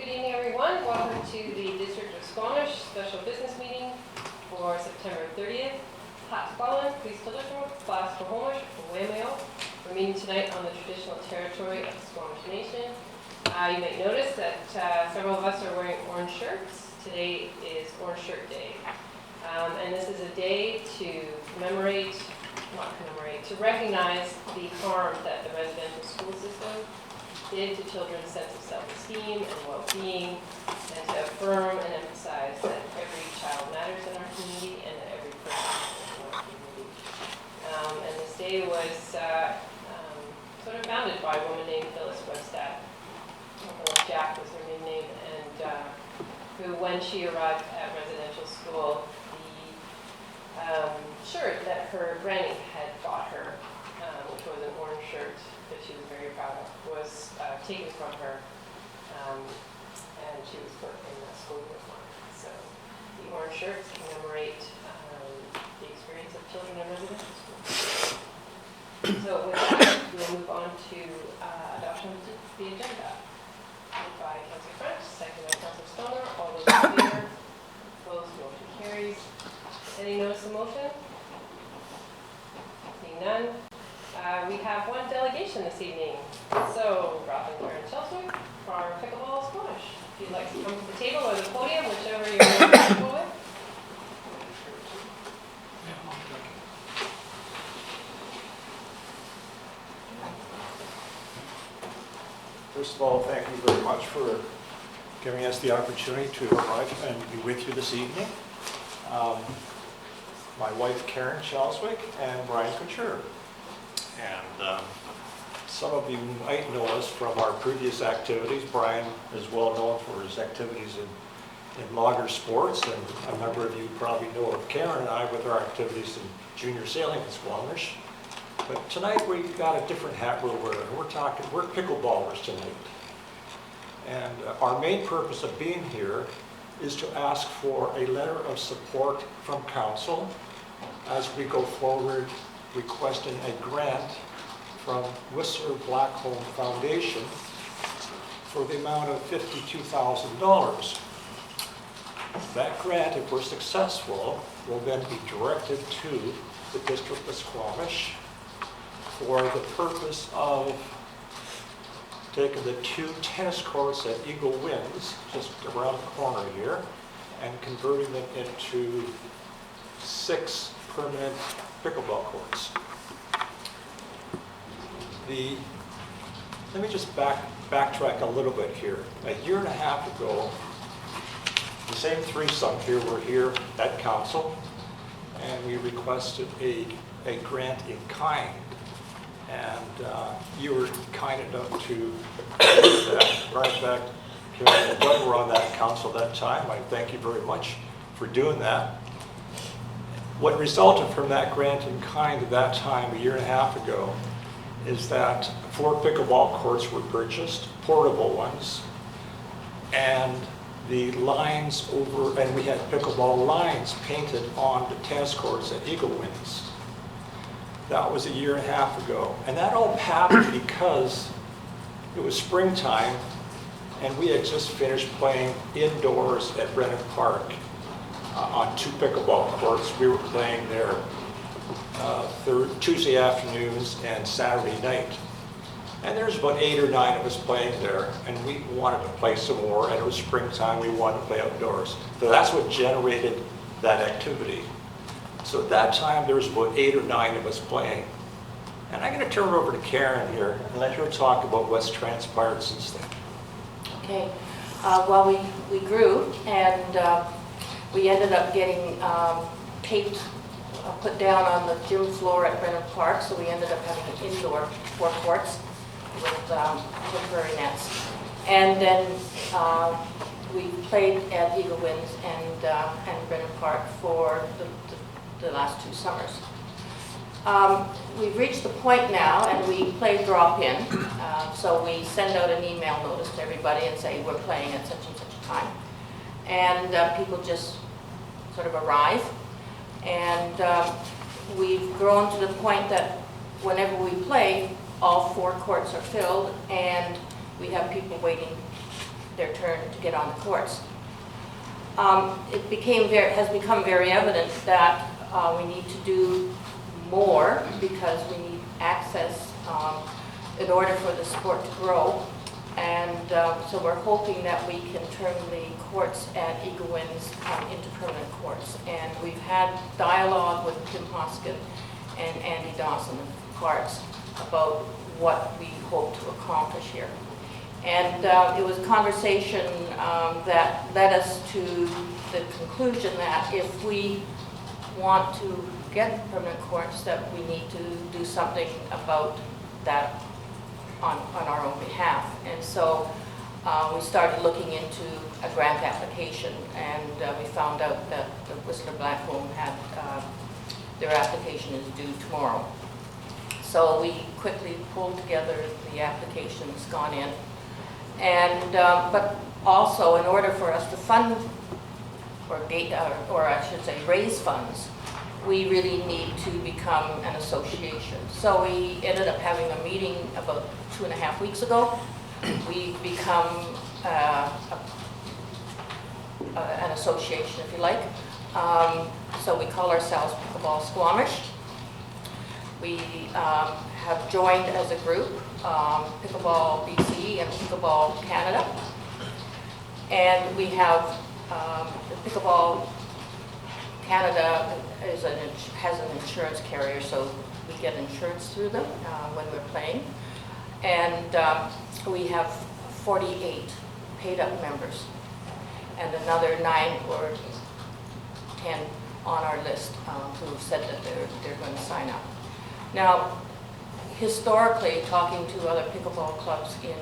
Good evening, everyone. Welcome to the District of Squamish special business meeting for September 30th. Hatquallan, Please Tillerton, Class for Homish, Whameo. We're meeting tonight on the traditional territory of the Squamish Nation. You might notice that several of us are wearing orange shirts. Today is Orange Shirt Day. And this is a day to to recognize the harm that the residential school system did to children's sense of self-esteem and well-being, and to affirm and emphasize that every child matters in our community and that every person matters in our community. And this day was sort of founded by a woman named Phyllis Webstad. Jack was her maiden name, and who, when she arrived at residential school, the shirt that her granny had bought her, which was an orange shirt that she was very proud of, was taken from her, and she was put in a school uniform. So the orange shirts commemorate the experience of children in residential schools. So with that, we'll move on to adoption of the agenda. Moved by Councillor French, seconded by Councillor Stoner. All those in favor? Opposed? Motion carries. Any notice of motion? Seeing none. We have one delegation this evening. So, Rothenberg and Chelswick for Pickleball Squamish. If you'd like to come to the table or the podium, whichever you're more comfortable with. First of all, thank you very much for giving us the opportunity to arrive and be with you this evening. My wife Karen Chelswick and Brian Couture. And some of you might know us from our previous activities. Brian is well known for his activities in logger sports, and a number of you probably know of Karen and I with our activities in junior sailing in Squamish. But tonight we've got a different hat we're wearing. We're pickleballers tonight. And our main purpose of being here is to ask for a letter of support from council as we go forward requesting a grant from Whistler Blackcomb Foundation for the amount of $52,000. That grant, if we're successful, will then be directed to the District of Squamish for the purpose of taking the 2 tennis courts at Eagle Winds, just around the corner here, and converting them into 6 permanent pickleball courts. Let me just backtrack a little bit here. A year and a half ago, the same threesome here were here at council, and we requested a grant in kind. And you were kind enough to do that. Right back, Karen and Doug were on that council that time. I thank you very much for doing that. What resulted from that grant in kind at that time, a year and a half ago, is that 4 pickleball courts were purchased, portable ones, and the lines over, and we had pickleball lines painted on the tennis courts at Eagle Winds. That was a year and a half ago. And that all happened because it was springtime and we had just finished playing indoors at Brennan Park on 2 pickleball courts. We were playing there Tuesday afternoons and Saturday night. And there's about 8 or 9 of us playing there, and we wanted to play some more, and it was springtime, we wanted to play outdoors. So that's what generated that activity. So at that time, there was about 8 or 9 of us playing. And I'm going to turn it over to Karen here and let her talk about what's transpired since then. Okay. Well, we grew, and we ended up getting tape put down on the gym floor at Brennan Park, so we ended up having an indoor 4 courts with temporary nets. And then we played at Eagle Winds and Brennan Park for the last 2 summers. We've reached the point now, and we play drop-in, so we send out an email notice to everybody and say we're playing at such and such a time. And people just sort of arrive, and we've grown to the point that whenever we play, all 4 courts are filled, and we have people waiting their turn to get on the courts. Has become very evident that we need to do more because we need access in order for the sport to grow. And so we're hoping that we can turn the courts at Eagle Winds into permanent courts. And we've had dialogue with Tim Hoskin and Andy Dawson of Parks about what we hope to accomplish here. And it was a conversation that led us to the conclusion that if we want to get permanent courts, that we need to do something about that on our own behalf. And so we started looking into a grant application, and we found out that the Whistler Blackcomb had, their application is due tomorrow. So we quickly pulled together the applications, gone in, and but also in order for us to fund, or I should say raise funds, we really need to become an association. So we ended up having a meeting about 2.5 weeks ago. We've become an association, if you like. So we call ourselves Pickleball Squamish. We have joined as a group, Pickleball BC and Pickleball Canada. And we have the Pickleball Canada has an insurance carrier, so we get insurance through them when we're playing. And we have 48 paid-up members, and another 9 or 10 on our list who have said that they're going to sign up. Now, historically, talking to other pickleball clubs in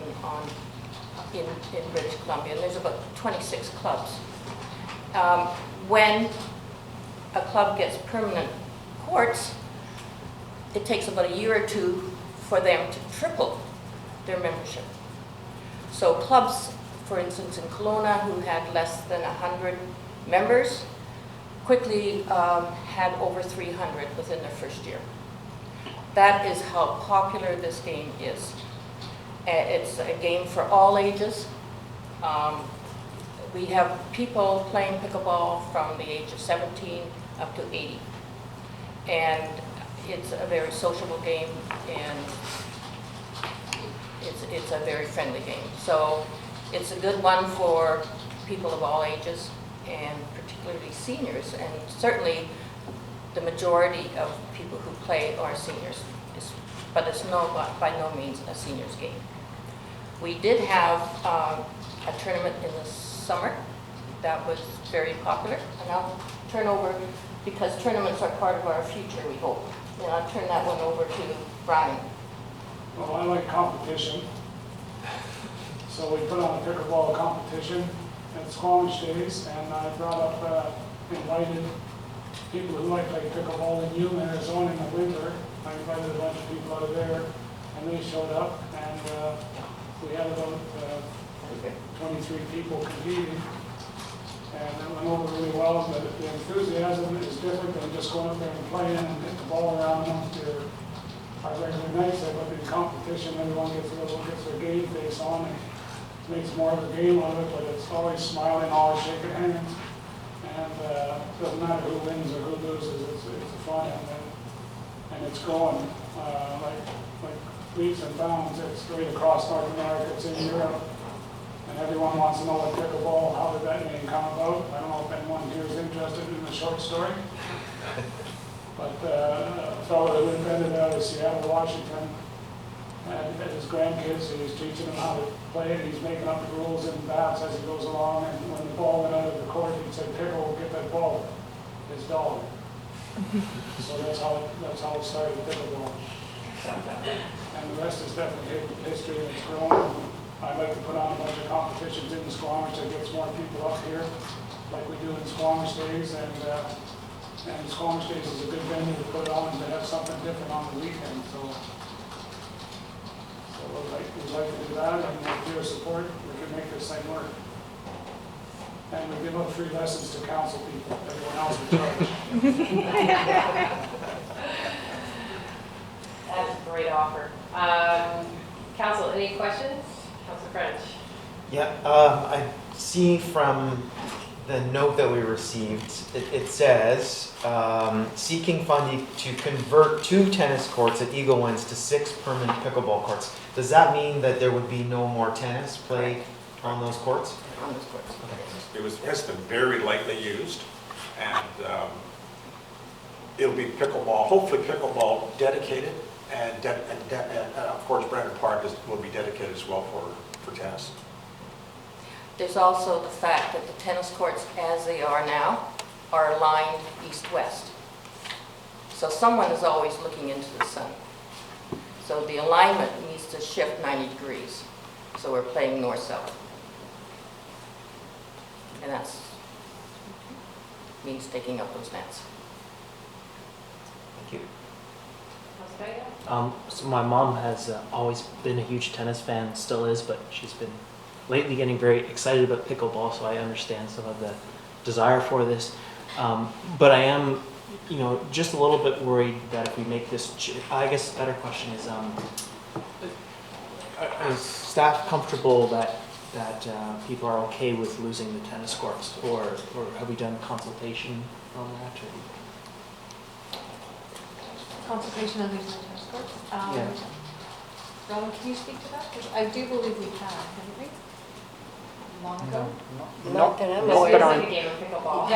British Columbia, and there's about 26 clubs. When a club gets permanent courts, it takes about a year or two for them to triple their membership. So clubs, for instance, in Kelowna, who had less than 100 members, quickly had over 300 within their first year. That is how popular this game is. It's a game for all ages. We have people playing pickleball from the age of 17 up to 80. And it's a very sociable game, and it's a very friendly game. So it's a good one for people of all ages, and particularly seniors. And certainly the majority of people who play are seniors, but it's by no means a seniors game. We did have a tournament in the summer that was very popular, and I'll turn over, because tournaments are part of our future, we hope. And I'll turn that one over to Brian. Well, I like competition, so we put on a pickleball competition at Squamish Days, and I brought up, invited people who like to play pickleball in Yuma, Arizona in the winter. I invited a bunch of people out of there, and they showed up, and we had about 23 people competing, and it went over really well. But the enthusiasm is different than just going up there and playing and hitting the ball around. Our regular nights, but in competition, everyone gets their game face on and makes more of a game of it, but it's always smiling, always shaking hands, and it doesn't matter who wins or who loses, it's fun, and it's going like leaps and bounds. It's straight across North America, it's in Europe, and everyone wants to know what pickleball, how did that name come about. I don't know if anyone here is interested in the short story. But a fellow who invented out of Seattle, Washington, and his grandkids, he's teaching them how to play it. He's making up the rules in bats as he goes along. And when the ball went out of the court, he'd say, "Pickle, get that ball." His dog. So that's how it started, pickleball. And the rest is definitely history, and it's grown. I'd like to put on a bunch of competitions in the Squamish that gets more people up here, like we do in Squamish Days. And Squamish Days is a good venue to put on and to have something different on the weekend. So we'd like to do that, and with your support, we can make this thing work. And we give up free lessons to council people. Everyone else in charge. That's a great offer. Council, any questions? Council French? Yeah, I see from the note that we received, it says, seeking funding to convert 2 tennis courts at Eagle Winds to 6 permanent pickleball courts. Does that mean that there would be no more tennis played on those courts? On those courts. It has been very lightly used, and it'll be pickleball, hopefully pickleball dedicated, and of course Brandon Park will be dedicated as well for tennis. There's also the fact that the tennis courts, as they are now, are aligned east-west. So someone is always looking into the sun. So the alignment needs to shift 90 degrees. So we're playing north-south. And that's means taking up those nets. Thank you. So my mom has always been a huge tennis fan, still is, but she's been lately getting very excited about pickleball, so I understand some of the desire for this. But I am, just a little bit worried that if we make this, I guess the better question is staff comfortable that people are okay with losing the tennis courts, or have we done consultation on that? Consultation on these tennis courts? Yeah. Robin, can you speak to that? Because I do believe we have, haven't we? Long ago? Not that I'm This aware is of. like a game of pickleball.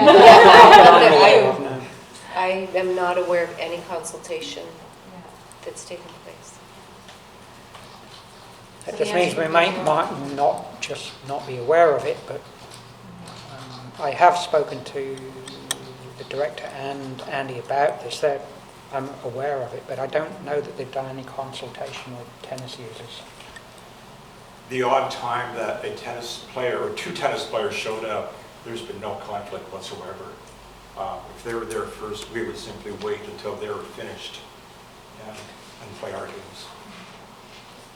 I am not aware of any consultation that's taken place. So That the just means answer we is might no. not be aware of it, but I have spoken to the director and Andy about this. I'm aware of it, but I don't know that they've done any consultation with tennis users. The odd time that a tennis player or 2 tennis players showed up, there's been no conflict whatsoever. If they were there first, we would simply wait until they were finished and play our games.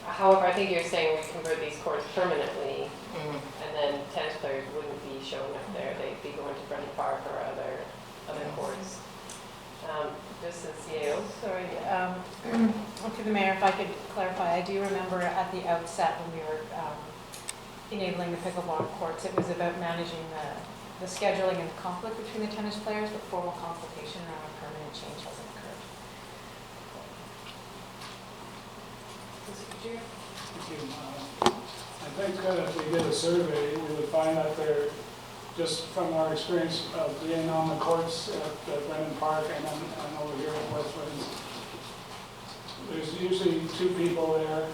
However, I think you're saying we convert these courts permanently, Mhm. and then tennis players wouldn't be showing up there. They'd be going to Brennan Park or other courts. This is you, sorry. Through the mayor, if I could clarify, I do remember at the outset when we were enabling the pickleball courts, it was about managing the scheduling and the conflict between the tennis players, but formal consultation around a permanent change hasn't occurred. I think if we did a survey, we would find that there, just from our experience of being on the courts at Brennan Park and over here at Westlands, there's usually 2 people there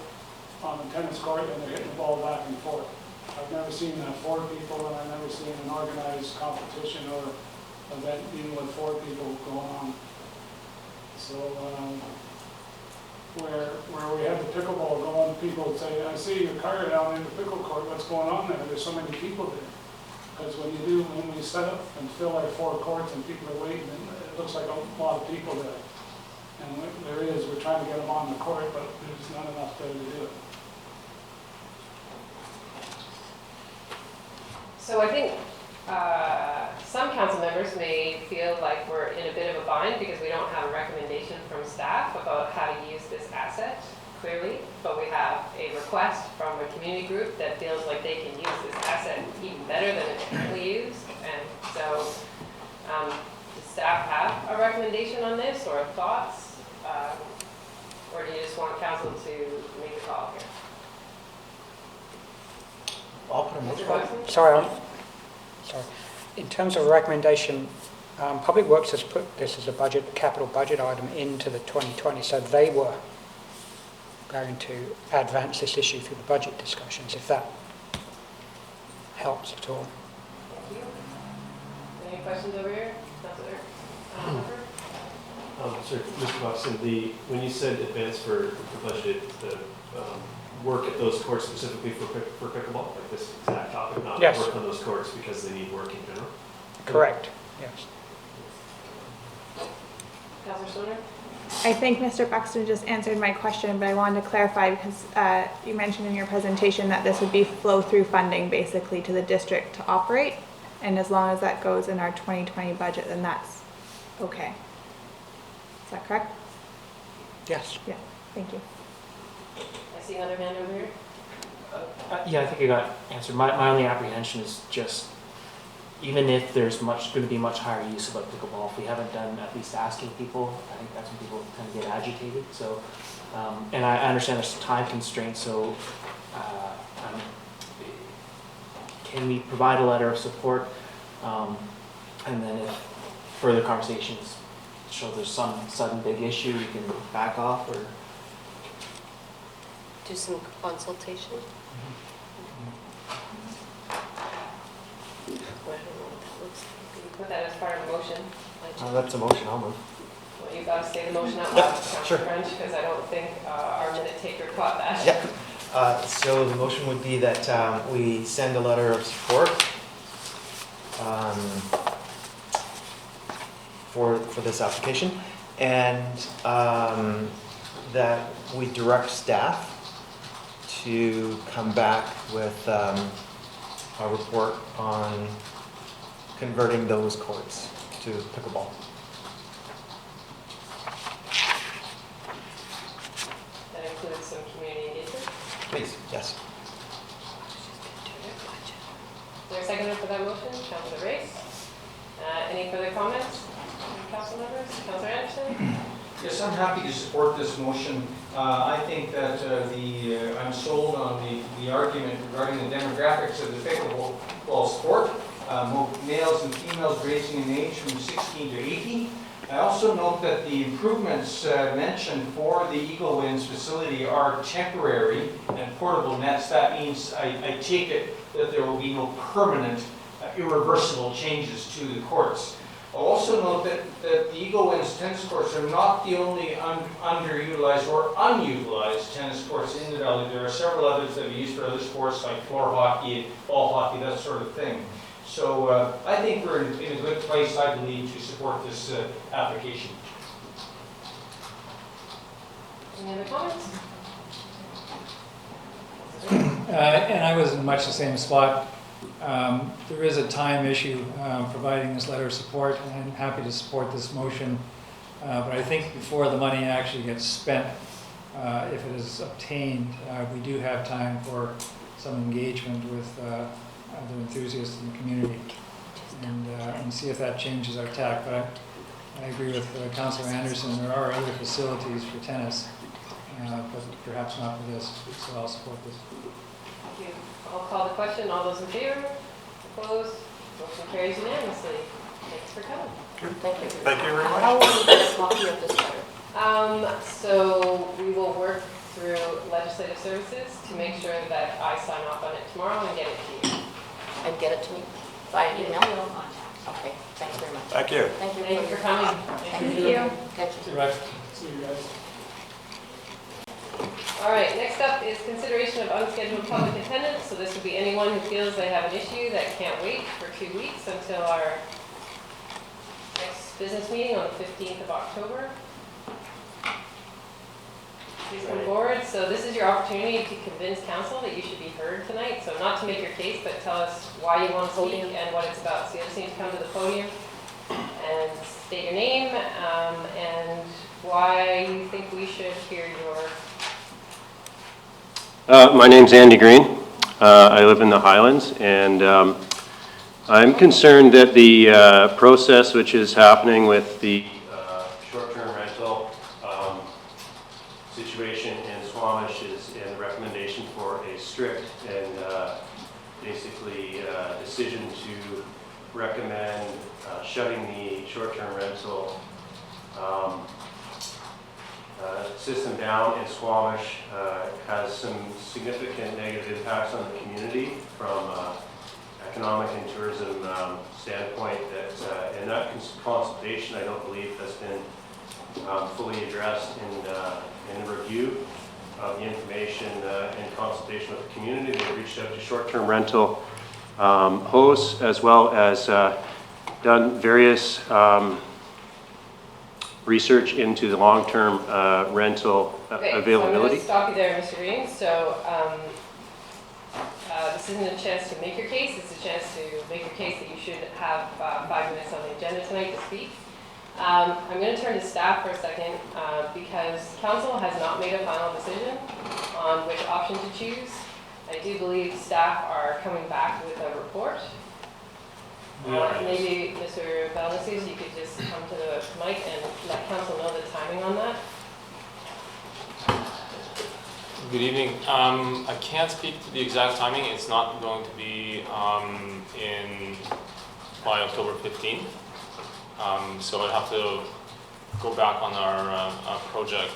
on the tennis court and they're hitting the ball back and forth. I've never seen 4 people, and I've never seen an organized competition or event even with 4 people going on. So where we have the pickleball going, people would say, I see your car down in the pickle court, what's going on there? There's so many people there. Because when we set up and fill our 4 courts and people are waiting, it looks like a lot of people there. And we're trying to get them on the court, but there's not enough there to do it. So I think some council members may feel like we're in a bit of a bind because we don't have a recommendation from staff about how to use this asset, clearly, but we have a request from a community group that feels like they can use this asset even better than it's currently used. And so, does staff have a recommendation on this or thoughts? Or do you just want council to make the call here? I'll put a Mr. motion. Buxton? Sorry. In terms of recommendation, Public Works has put this as a capital budget item into the 2020, so they were going to advance this issue through the budget discussions, if that helps at all. Thank you. Any questions over here? Councilor? Sorry, Mr. Buxton, when you said advance for the budget, the work at those courts specifically for pickleball, like this exact topic, not Yes. work on those courts because they need work in general? Correct, yes. Councilor Stoner? I think Mr. Buxton just answered my question, but I wanted to clarify because you mentioned in your presentation that this would be flow-through funding basically to the district to operate. And as long as that goes in our 2020 budget, then that's okay. Is that correct? Yes. Yeah, thank you. I see another hand over here. Yeah, I think I got answered. My only apprehension is just, even if there's going to be much higher use about pickleball, if we haven't done at least asking people, I think that's when people kind of get agitated. So, and I understand there's time constraints, so can we provide a letter of support? And then if further conversations show there's some sudden big issue, we can back off or? Do some consultation? Well, I don't know what that looks You put that as part of a motion. That's a motion, I'll move. Well, you've got to say the motion out Yeah, loud, Councillor sure. French, because I don't think our minute taker caught that. Yeah. So the motion would be that we send a letter of support for this application, and that we direct staff to come back with a report on converting those courts to pickleball. That includes some community engagement. Please, yes. Is there a seconder for that motion? Councillor Race. Any further comments from council members? Councillor Anderson? Yes, I'm happy to support this motion. I think that I'm sold on the argument regarding the demographics of the pickleball sport, males and females ranging in age from 16 to 80. I also note that the improvements mentioned for the Eagle Winds facility are temporary and portable nets. That means I take it that there will be no permanent, irreversible changes to the courts. I'll also note that the Eagle Winds tennis courts are not the only underutilized or unutilized tennis courts in the valley. There are several others that are used for other sports like floor hockey, ball hockey, that sort of thing. So I think we're in a good place, I believe, to support this application. Any other comments? And I was in much the same spot. There is a time issue providing this letter of support, and I'm happy to support this motion. But I think before the money actually gets spent, if it is obtained, we do have time for some engagement with other enthusiasts in the community and see if that changes our tack. But I agree with Councillor Anderson, there are other facilities for tennis, but perhaps not for this, so I'll support this. Thank you. I'll call the question. All those in favor? Opposed? Motion carries unanimously. Thanks for coming. Thank you. Thank you very much. How will we get a copy of this letter? So we will work through legislative services to make sure that I sign off on it tomorrow and get it to you. And get it to me via email? Okay, thanks very much. Thank you. Thank you. Thank you for coming. Thank you. Thank you. Right. See you guys. All right, next up is consideration of unscheduled public attendance. So this would be anyone who feels they have an issue that can't wait for 2 weeks until our next business meeting on the 15th of October. Please come forward. So this is your opportunity to convince council that you should be heard tonight. So not to make your case, but tell us why you want to speak and what it's about. So you just need to come to the podium and state your name and why you think we should hear your... My name's Andy Green. I live in the Highlands, and I'm concerned that the process which is happening with the short-term rental situation in Squamish is in the recommendation for a strict and basically decision to recommend shutting the short-term rental system down in Squamish. Has some significant negative impacts on the community from economic and tourism standpoint that in that consultation I don't believe has been fully addressed in the review of the information in consultation with the community. They reached out to short-term rental hosts as well as done various research into the long-term rental availability. So I'm going to stop you there, Mr. Green. So this isn't a chance to make your case. It's a chance to make your case that you should have 5 minutes on the agenda tonight to speak. I'm going to turn to staff for a second because council has not made a final decision on which option to choose. I do believe staff are coming back with a report. Maybe Mr. Valnices, you could just come to the mic and let council know the timing on that. Good evening. I can't speak to the exact timing. It's not going to be by October 15th. So I'd have to go back on our project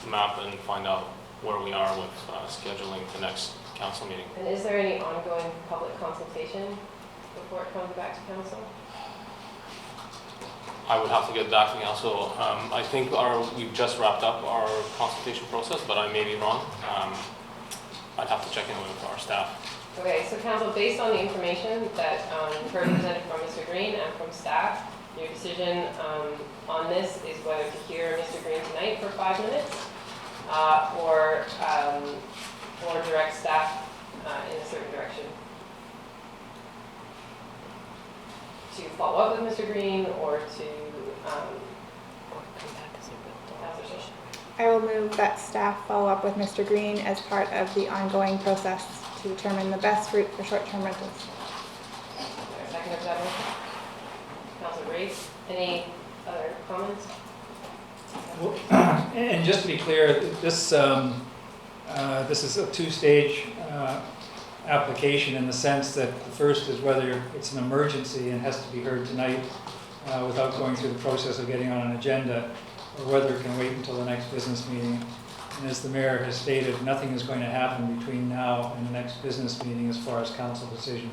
map and find out where we are with scheduling the next council meeting. And is there any ongoing public consultation before it comes back to council? I would have to get back to council. I think we've just wrapped up our consultation process, but I may be wrong. I'd have to check in with our staff. Okay, so council, based on the information that you've heard presented from Mr. Green and from staff, your decision on this is whether to hear Mr. Green tonight for 5 minutes or direct staff in a certain direction to follow up with Mr. Green or to I will move that staff follow up with Mr. Green as part of the ongoing process to determine the best route for short-term rentals. Second of that motion. Councilor Grace, any other comments? Well, and just to be clear, this is a two-stage application in the sense that the first is whether it's an emergency and has to be heard tonight without going through the process of getting on an agenda, or whether it can wait until the next business meeting. And as the mayor has stated, nothing is going to happen between now and the next business meeting as far as council decisions.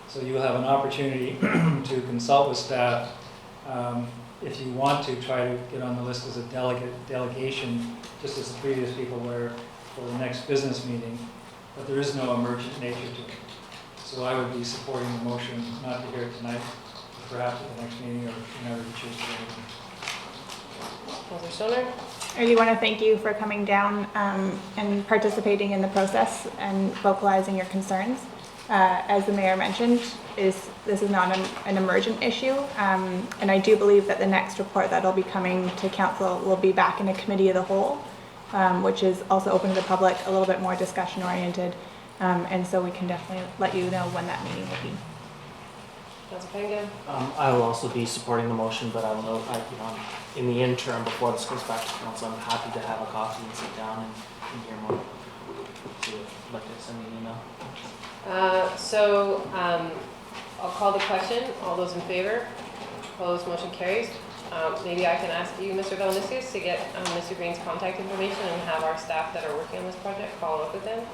So you will have an opportunity to consult with staff. If you want to try to get on the list as a delegation, just as the previous people were for the next business meeting, but there is no emergent nature to it. So I would be supporting the motion not to hear it tonight, but perhaps at the next meeting or whenever you choose to do it. Councilor Stoner? I do want to thank you for coming down and participating in the process and vocalizing your concerns. As the mayor mentioned, this is not an emergent issue, and I do believe that the next report that will be coming to council will be back in a committee of the whole, which is also open to the public, a little bit more discussion oriented, and so we can definitely let you know when that meeting will be. Councilor Panga? I will also be supporting the motion, but I will note, in the interim, before this goes back to council, I'm happy to have a coffee and sit down and hear more. So if you'd like to send me an email. I'll call the question. All those in favor? Opposed? Motion carries. Maybe I can ask you, Mr. Valnices, to get Mr. Green's contact information and have our staff that are working on this project follow up with them.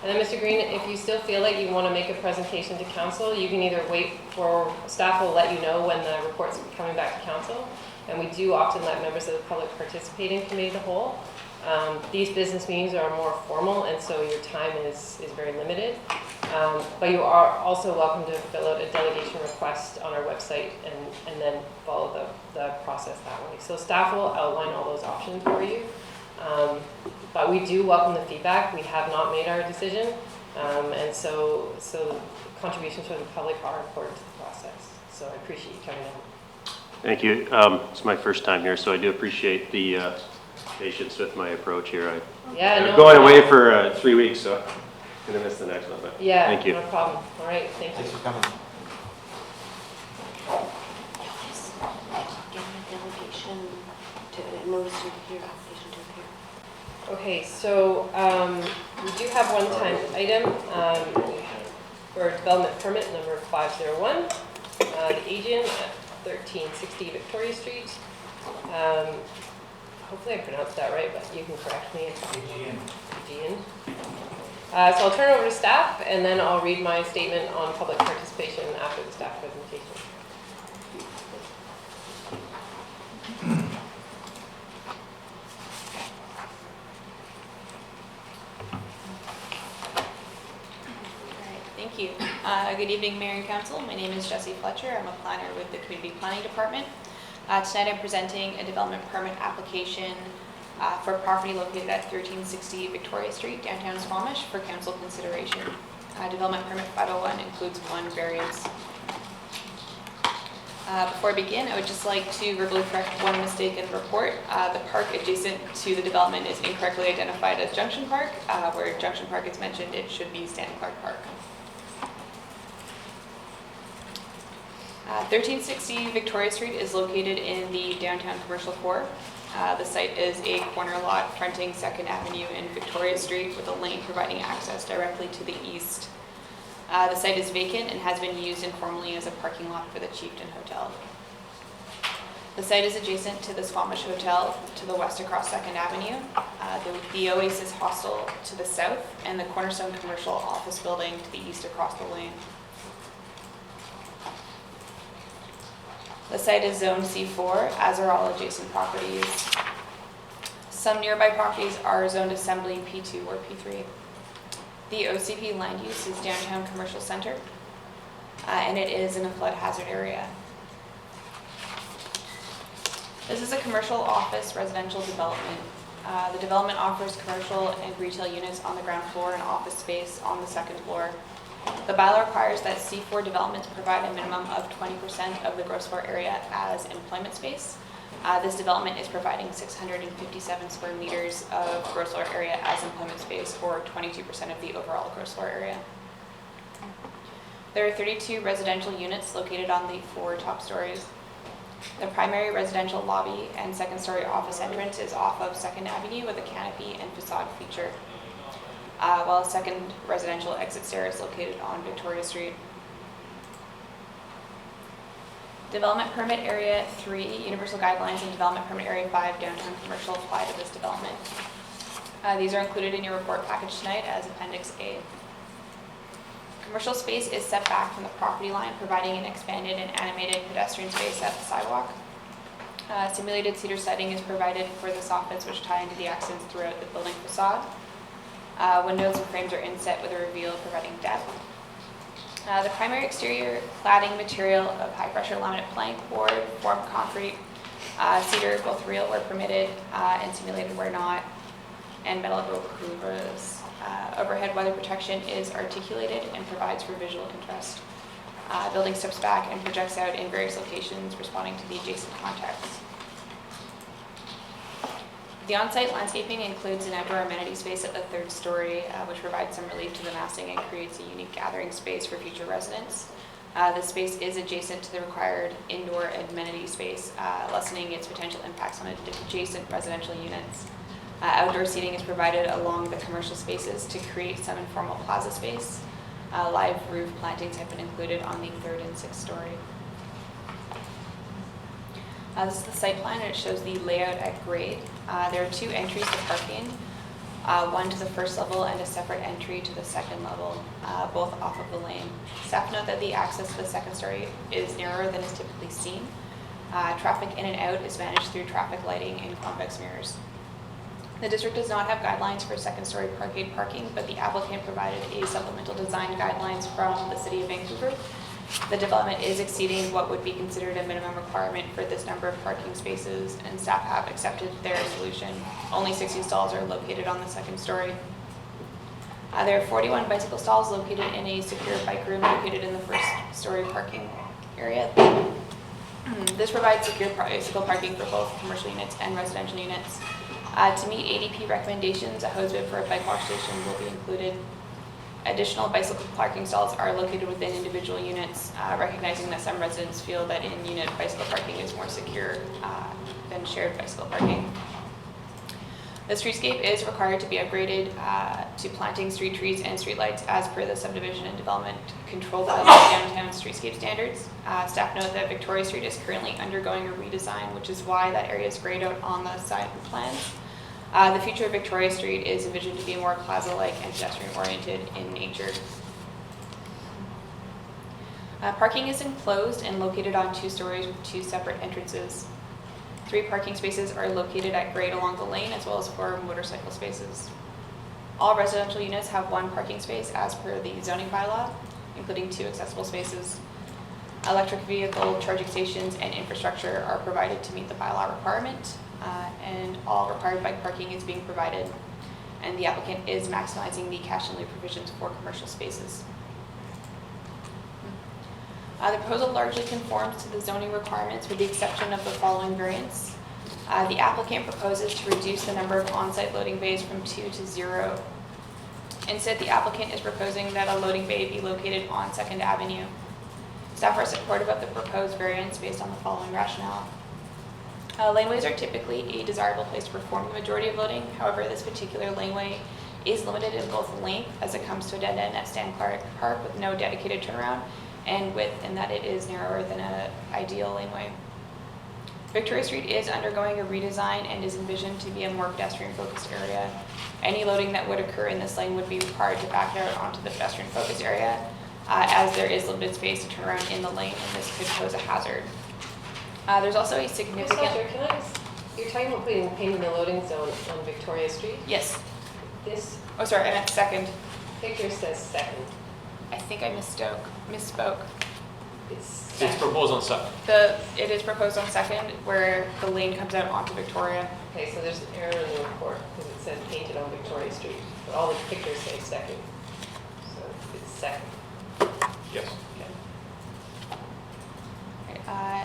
And then, Mr. Green, if you still feel like you want to make a presentation to council, you can either wait for, staff will let you know when the report's coming back to council. And we do often let members of the public participate in committee of the whole. These business meetings are more formal, and so your time is very limited. But you are also welcome to fill out a delegation request on our website and then follow the process that way. So staff will outline all those options for you. But we do welcome the feedback. We have not made our decision. And so contributions from the public are important to the process. So I appreciate you coming in. Thank you. It's my first time here, so I do appreciate the patience with my approach here. I'm going away for 3 weeks, so I'm going to miss the next one. But thank you. No problem. All right, thank you. Thanks for coming. Give a delegation to notice to appear, application to appear. Okay, so we do have one time item for development permit number 501, the Aegean at 1360 Victoria Street. Hopefully I pronounced that right, but you can correct me. Aegean. So I'll turn it over to staff, and then I'll read my statement on public participation after the staff presentation. Thank you. Good evening, Mayor and Council. My name is Jessie Fletcher. I'm a planner with the Community Planning Department. Tonight I'm presenting a development permit application for property located at 1360 Victoria Street, downtown Squamish, for council consideration. Development permit 501 includes one variance. Before I begin, I would just like to verbally correct one mistake in the report. The park adjacent to the development is incorrectly identified as Junction Park. Where Junction Park is mentioned, it should be Stanley Clark Park. 1360 Victoria Street is located in the downtown commercial core. The site is a corner lot fronting 2nd Avenue and Victoria Street with a lane providing access directly to the east. The site is vacant and has been used informally as a parking lot for the Chieftain Hotel. The site is adjacent to the Squamish Hotel to the west across 2nd Avenue, the Oasis Hostel to the south, and the Cornerstone Commercial Office Building to the east across the lane. The site is Zone C4, as are all adjacent properties. Some nearby properties are zoned Assembly P2 or P3. The OCP land use is Downtown Commercial Center, and it is in a flood hazard area. This is a commercial office residential development. The development offers commercial and retail units on the ground floor and office space on the 2nd floor. The bylaw requires that C4 developments provide a minimum of 20% of the gross floor area as employment space. This development is providing 657 square meters of gross floor area as employment space, or 22% of the overall gross floor area. There are 32 residential units located on the 4 top stories. The primary residential lobby and 2nd-story office entrance is off of 2nd Avenue with a canopy and facade feature, while a 2nd residential exit stair is located on Victoria Street. Development Permit Area 3, Universal Guidelines, and Development Permit Area 5, Downtown Commercial apply to this development. These are included in your report package tonight as Appendix A. Commercial space is set back from the property line, providing an expanded and animated pedestrian space at the sidewalk. Simulated cedar siding is provided for the soffits, which tie into the accents throughout the building facade. Windows and frames are inset with a reveal, providing depth. The primary exterior cladding material of high-pressure laminate plank, board, formed concrete, cedar, both real where permitted and simulated where not, and metal roofers. Overhead weather protection is articulated and provides for visual interest. Building steps back and projects out in various locations, responding to the adjacent context. The on-site landscaping includes an outdoor amenity space at the 3rd story, which provides some relief to the massing and creates a unique gathering space for future residents. This space is adjacent to the required indoor amenity space, lessening its potential impacts on adjacent residential units. Outdoor seating is provided along the commercial spaces to create some informal plaza space. Live roof plantings have been included on the 3rd and 6th story. This is the site plan, and it shows the layout at grade. There are 2 entries to parking, one to the 1st level and a separate entry to the 2nd level, both off of the lane. Staff note that the access to the 2nd story is narrower than is typically seen. Traffic in and out is managed through traffic lighting and convex mirrors. The district does not have guidelines for 2nd-story parkade parking, but the applicant provided a supplemental design guidelines from the City of Vancouver. The development is exceeding what would be considered a minimum requirement for this number of parking spaces, and staff have accepted their solution. Only 60 stalls are located on the 2nd story. There are 41 bicycle stalls located in a secure bike room located in the 1st story parking area. This provides secure bicycle parking for both commercial units and residential units. To meet ADP recommendations, a hose bib for a bike wash station will be included. Additional bicycle parking stalls are located within individual units, recognizing that some residents feel that in-unit bicycle parking is more secure than shared bicycle parking. The streetscape is required to be upgraded to planting street trees and streetlights as per the subdivision and development control bylaw downtown streetscape standards. Staff note that Victoria Street is currently undergoing a redesign, which is why that area is grayed out on the side of the plans. The future of Victoria Street is envisioned to be more plaza-like and pedestrian-oriented in nature. Parking is enclosed and located on 2 stories with 2 separate entrances. 3 parking spaces are located at grade along the lane, as well as 4 motorcycle spaces. All residential units have 1 parking space as per the zoning bylaw, including 2 accessible spaces. Electric vehicle charging stations and infrastructure are provided to meet the bylaw requirement, and all required bike parking is being provided, and the applicant is maximizing the cash and lieu provisions for commercial spaces. The proposal largely conforms to the zoning requirements with the exception of the following variance. The applicant proposes to reduce the number of on-site loading bays from 2 to 0. Instead, the applicant is proposing that a loading bay be located on 2nd Avenue. Staff are supportive of the proposed variance based on the following rationale. Laneways are typically a desirable place to perform the majority of loading. However, this particular laneway is limited in both length as it comes to a dead end at Stan Clark Park with no dedicated turnaround, and width in that it is narrower than an ideal laneway. Victoria Street is undergoing a redesign and is envisioned to be a more pedestrian-focused area. Any loading that would occur in this lane would be required to back out onto the pedestrian-focused area, as there is limited space to turn around in the lane, and this could pose a hazard. There's also a significant... Can I just, you're talking about painting the loading zone on Victoria Street? Yes. This Oh, sorry, I meant second. picture says second. I think I misspoke. It's proposed on second. It is proposed on second, where the lane comes out onto Victoria. Okay, so there's an error in the report because it says painted on Victoria Street, but all the pictures say second. So it's second. Yes.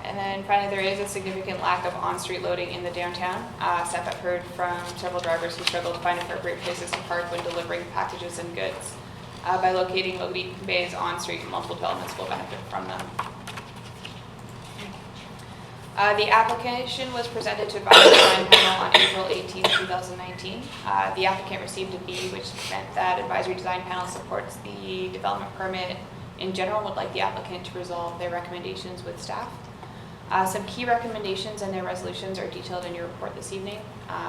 And then finally, there is a significant lack of on-street loading in the downtown. Staff have heard from several drivers who struggle to find appropriate places to park when delivering packages and goods. By locating loading bays on-street, multiple developments will benefit from them. The application was presented to advisory design panel on April 18, 2019. The applicant received a B, which meant that advisory design panel supports the development permit in general and would like the applicant to resolve their recommendations with staff. Some key recommendations and their resolutions are detailed in your report this evening.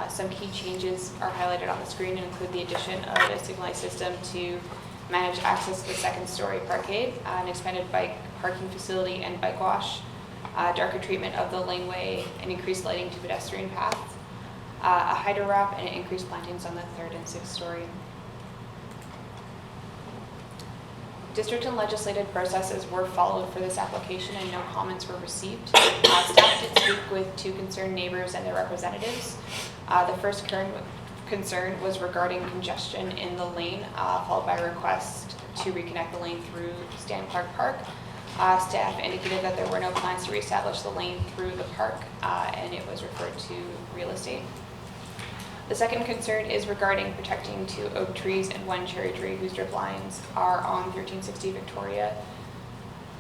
Some key changes are highlighted on the screen and include the addition of a signalized system to manage access to the second-story parkade, an expanded bike parking facility and bike wash, darker treatment of the laneway, and increased lighting to pedestrian paths, a hydro wrap, and increased plantings on the 3rd and 6th story. District and legislative processes were followed for this application and no comments were received. Staff did speak with 2 concerned neighbors and their representatives. The first concern was regarding congestion in the lane, followed by a request to reconnect the lane through Stan Clark Park. Staff indicated that there were no plans to reestablish the lane through the park, and it was referred to real estate. The second concern is regarding protecting 2 oak trees and 1 cherry tree whose drip lines are on 1360 Victoria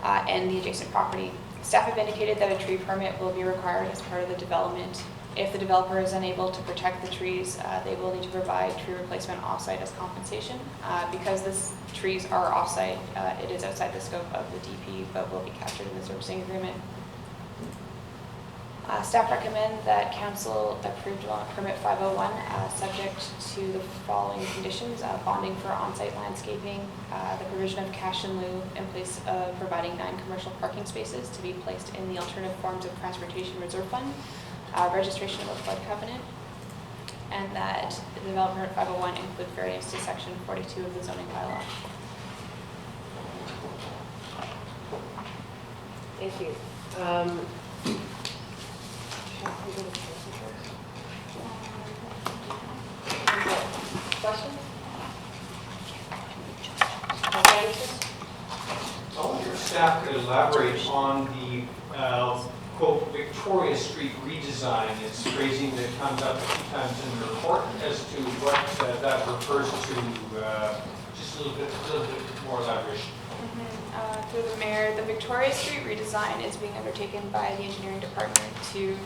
and the adjacent property. Staff have indicated that a tree permit will be required as part of the development. If the developer is unable to protect the trees, they will need to provide tree replacement offsite as compensation. Because these trees are offsite, it is outside the scope of the DP, but will be captured in the servicing agreement. Staff recommend that Council approve development permit 501, subject to the following conditions: bonding for on-site landscaping, the provision of cash in lieu in place of providing 9 commercial parking spaces to be placed in the alternative forms of transportation reserve fund, registration of a flood covenant, and that the development permit 501 include variance to section 42 of the zoning bylaw. Thank you. Questions? I wonder if staff could elaborate on the quote Victoria Street redesign. It's phrasing that comes up a few times in the report as to what that refers to. Just a little bit more elaboration. Through the Mayor, the Victoria Street redesign is being undertaken by the engineering department to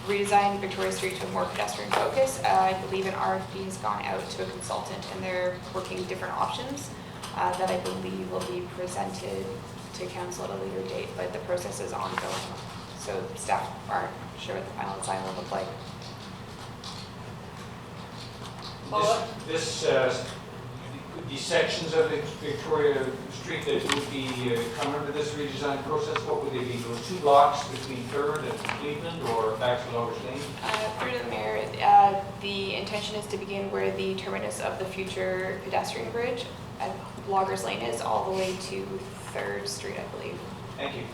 redesign Victoria Street to a more pedestrian focus. I believe an RFP has gone out to a consultant and they're working different options that I believe will be presented to council at a later date, but the process is ongoing. So staff aren't sure what the final design will look like. These sections of the Victoria Street that would be come under this redesign process, what would they be? Those 2 blocks between 3rd and Cleveland or back to Lower Lane? Through to the Mayor, the intention is to begin where the terminus of the future pedestrian bridge at Loggers Lane is, all the way to 3rd Street, I believe. Thank you.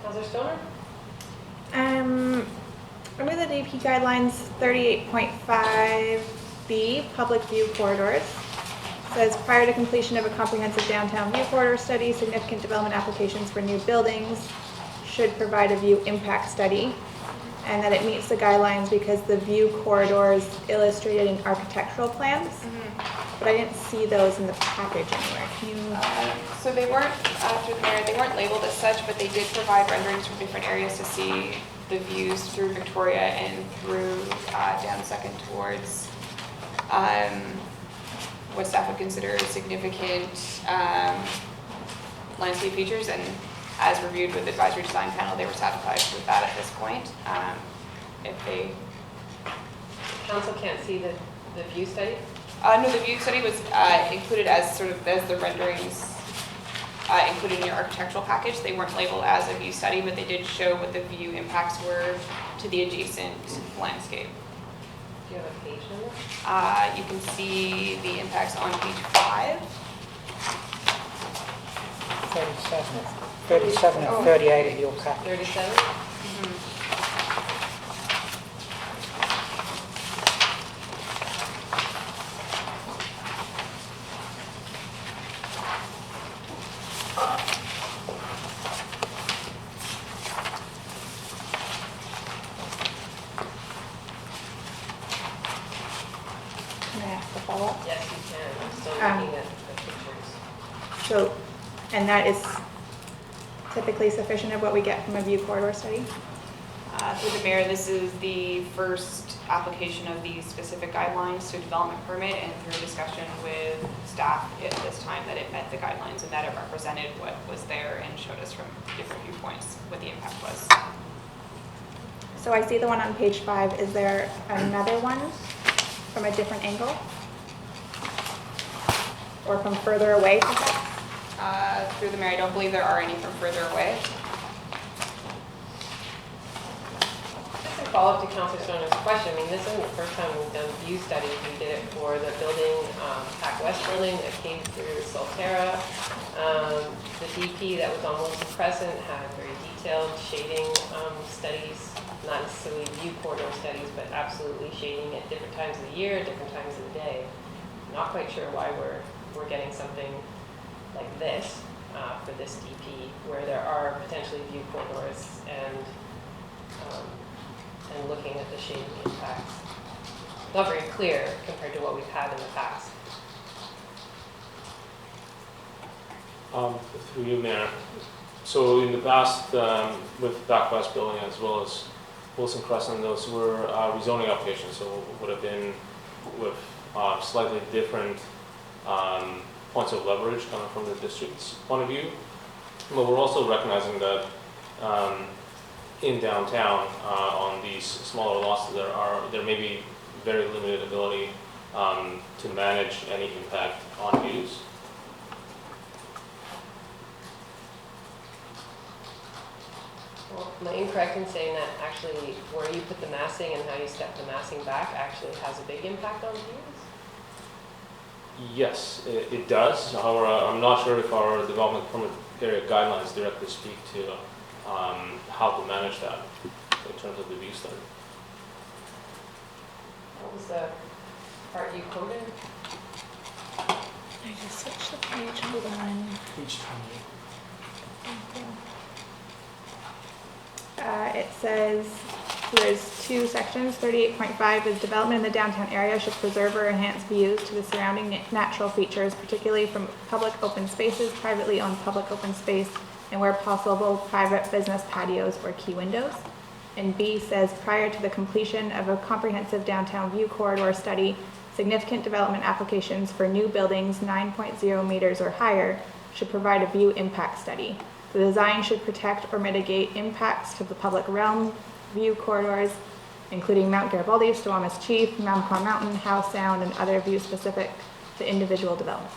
Councilor Stoner? Under the DP guidelines 38.5B, public view corridors, says prior to completion of a comprehensive downtown view corridor study, significant development applications for new buildings should provide a view impact study, and that it meets the guidelines because the view corridor is illustrated in architectural plans. But I didn't see those in the package anywhere. Can you? So they weren't, through the mayor, they weren't labeled as such, but they did provide renderings from different areas to see the views through Victoria and through down second towards what staff would consider significant landscape features. And as reviewed with the advisory design panel, they were satisfied with that at this point. If they... Council can't see the view study? No, the view study was included as sort of as the renderings included in your architectural package. They weren't labeled as a view study, but they did show what the view impacts were to the adjacent landscape. Do you have a page number? You can see the impacts on page 5. 37 and 38 of your package. 37? Can I ask a follow-up? Yes, you can. I'm still looking at the pictures. So, and that is typically sufficient of what we get from a view corridor study? Through the mayor, this is the first application of these specific guidelines to a development permit, and through a discussion with staff at this time that it met the guidelines and that it represented what was there and showed us from different viewpoints what the impact was. So I see the one on page 5. Is there another one from a different angle? Or from further away, perhaps? Through the mayor, I don't believe there are any from further away. Just a follow-up to Councilor Stoner's question. I mean, this isn't the first time we've done view studies. We did it for the building, Pac West building that came through Solterra. The DP that was on Wilson Crescent had very detailed shading studies, not necessarily view corridor studies, but absolutely shading at different times of the year, different times of the day. Not quite sure why we're getting something like this for this DP, where there are potentially view corridors and looking at the shading impacts. Not very clear compared to what we've had in the past. Through you, Mayor. So in the past, with Back West building as well as Wilson Crescent, those were rezoning applications, so would have been with slightly different points of leverage coming from the district's point of view. But we're also recognizing that in downtown, on these smaller lots, there may be very limited ability to manage any impact on views. Well, am I incorrect in saying that actually where you put the massing and how you step the massing back actually has a big impact on views? Yes, it does. However, I'm not sure if our development permit area guidelines directly speak to how to manage that in terms of the view study. What was the part you quoted? I just switched the page. Hold on. Page 28. It says, so there's 2 sections. 38.5 is development in the downtown area should preserve or enhance views to the surrounding natural features, particularly from public open spaces, privately owned public open space, and where possible, private business patios or key windows. And B says, prior to the completion of a comprehensive downtown view corridor study, significant development applications for new buildings 9.0 meters or higher should provide a view impact study. The design should protect or mitigate impacts to the public realm, view corridors, including Mount Garibaldi, Squamish Chief, Mamcon Mountain, Howe Sound, and other views specific to individual developments.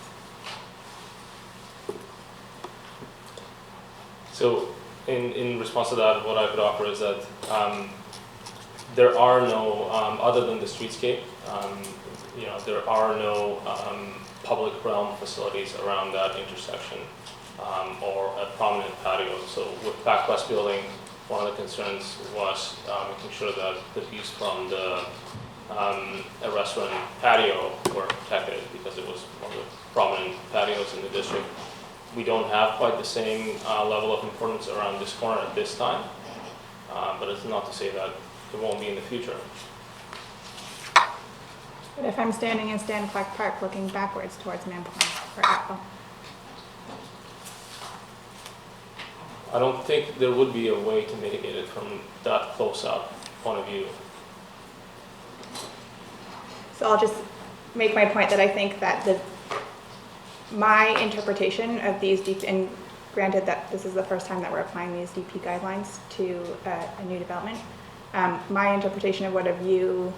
So in response to that, what I could offer is that there are no, other than the streetscape, there are no public realm facilities around that intersection or a prominent patio. So with Back West building, one of the concerns was making sure that the views from the a restaurant patio were protected because it was one of the prominent patios in the district. We don't have quite the same level of importance around this corner at this time, but it's not to say that it won't be in the future. But if I'm standing in Stan Clark Park looking backwards towards Mamport or Apple, I don't think there would be a way to mitigate it from that close-up point of view. so I'll just make my point that I think that my interpretation of these DP, and granted that this is the first time that we're applying these DP guidelines to a new development, my interpretation of what a view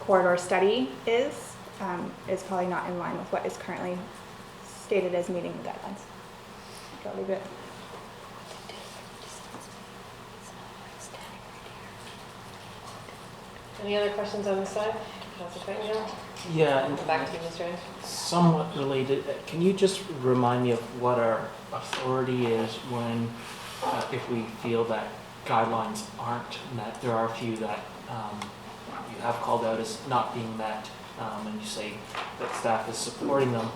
corridor study is probably not in line with what is currently stated as meeting the guidelines. So I'll leave it. Any other questions on this side? Councilor Craig, Yeah, and back to you, Mr. Anderson. somewhat related, can you just remind me of what our authority is when, if we feel that guidelines aren't met? There are a few that you have called out as not being met, and you say that staff is supporting them.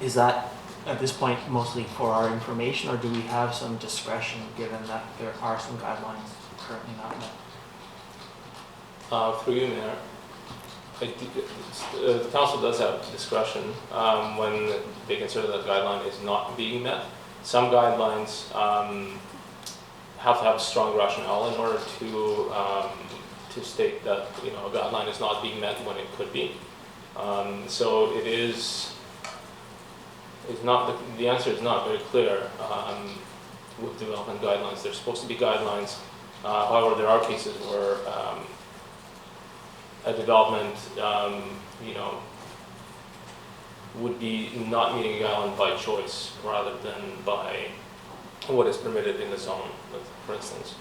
Is that at this point mostly for our information, or do we have some discretion given that there are some guidelines currently not met? Through you, Mayor, the council does have discretion when they consider that guideline is not being met. Some guidelines have to have a strong rationale in order to state that a guideline is not being met when it could be. So it is not the answer is not very clear with development guidelines. They're supposed to be guidelines. However, there are cases where a development, would be not meeting a guideline by choice rather than by what is permitted in the zone, for instance.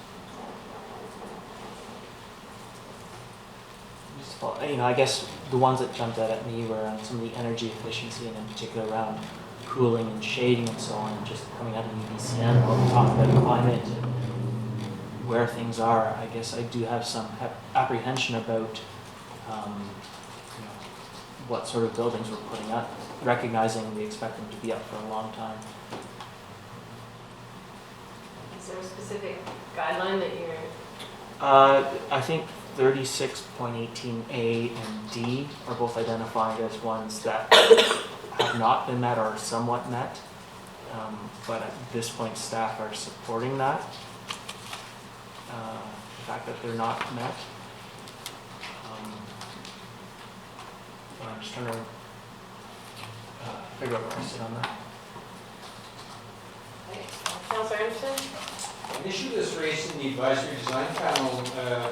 I guess the ones that jumped out at me were on some of the energy efficiency, and in particular around cooling and shading and so on, and just coming out of UBCN, while we talk about climate and where things are. I guess I do have some apprehension about what sort of buildings we're putting up, recognizing we expect them to be up for a long time. Is there a specific guideline that you're? I think 36.18A and D are both identified as ones that have not been met or somewhat met, but at this point staff are supporting that, the fact that they're not met. I'm just trying to figure out where I sit on that. Councilor Anderson? An issue that's raised in the advisory design panel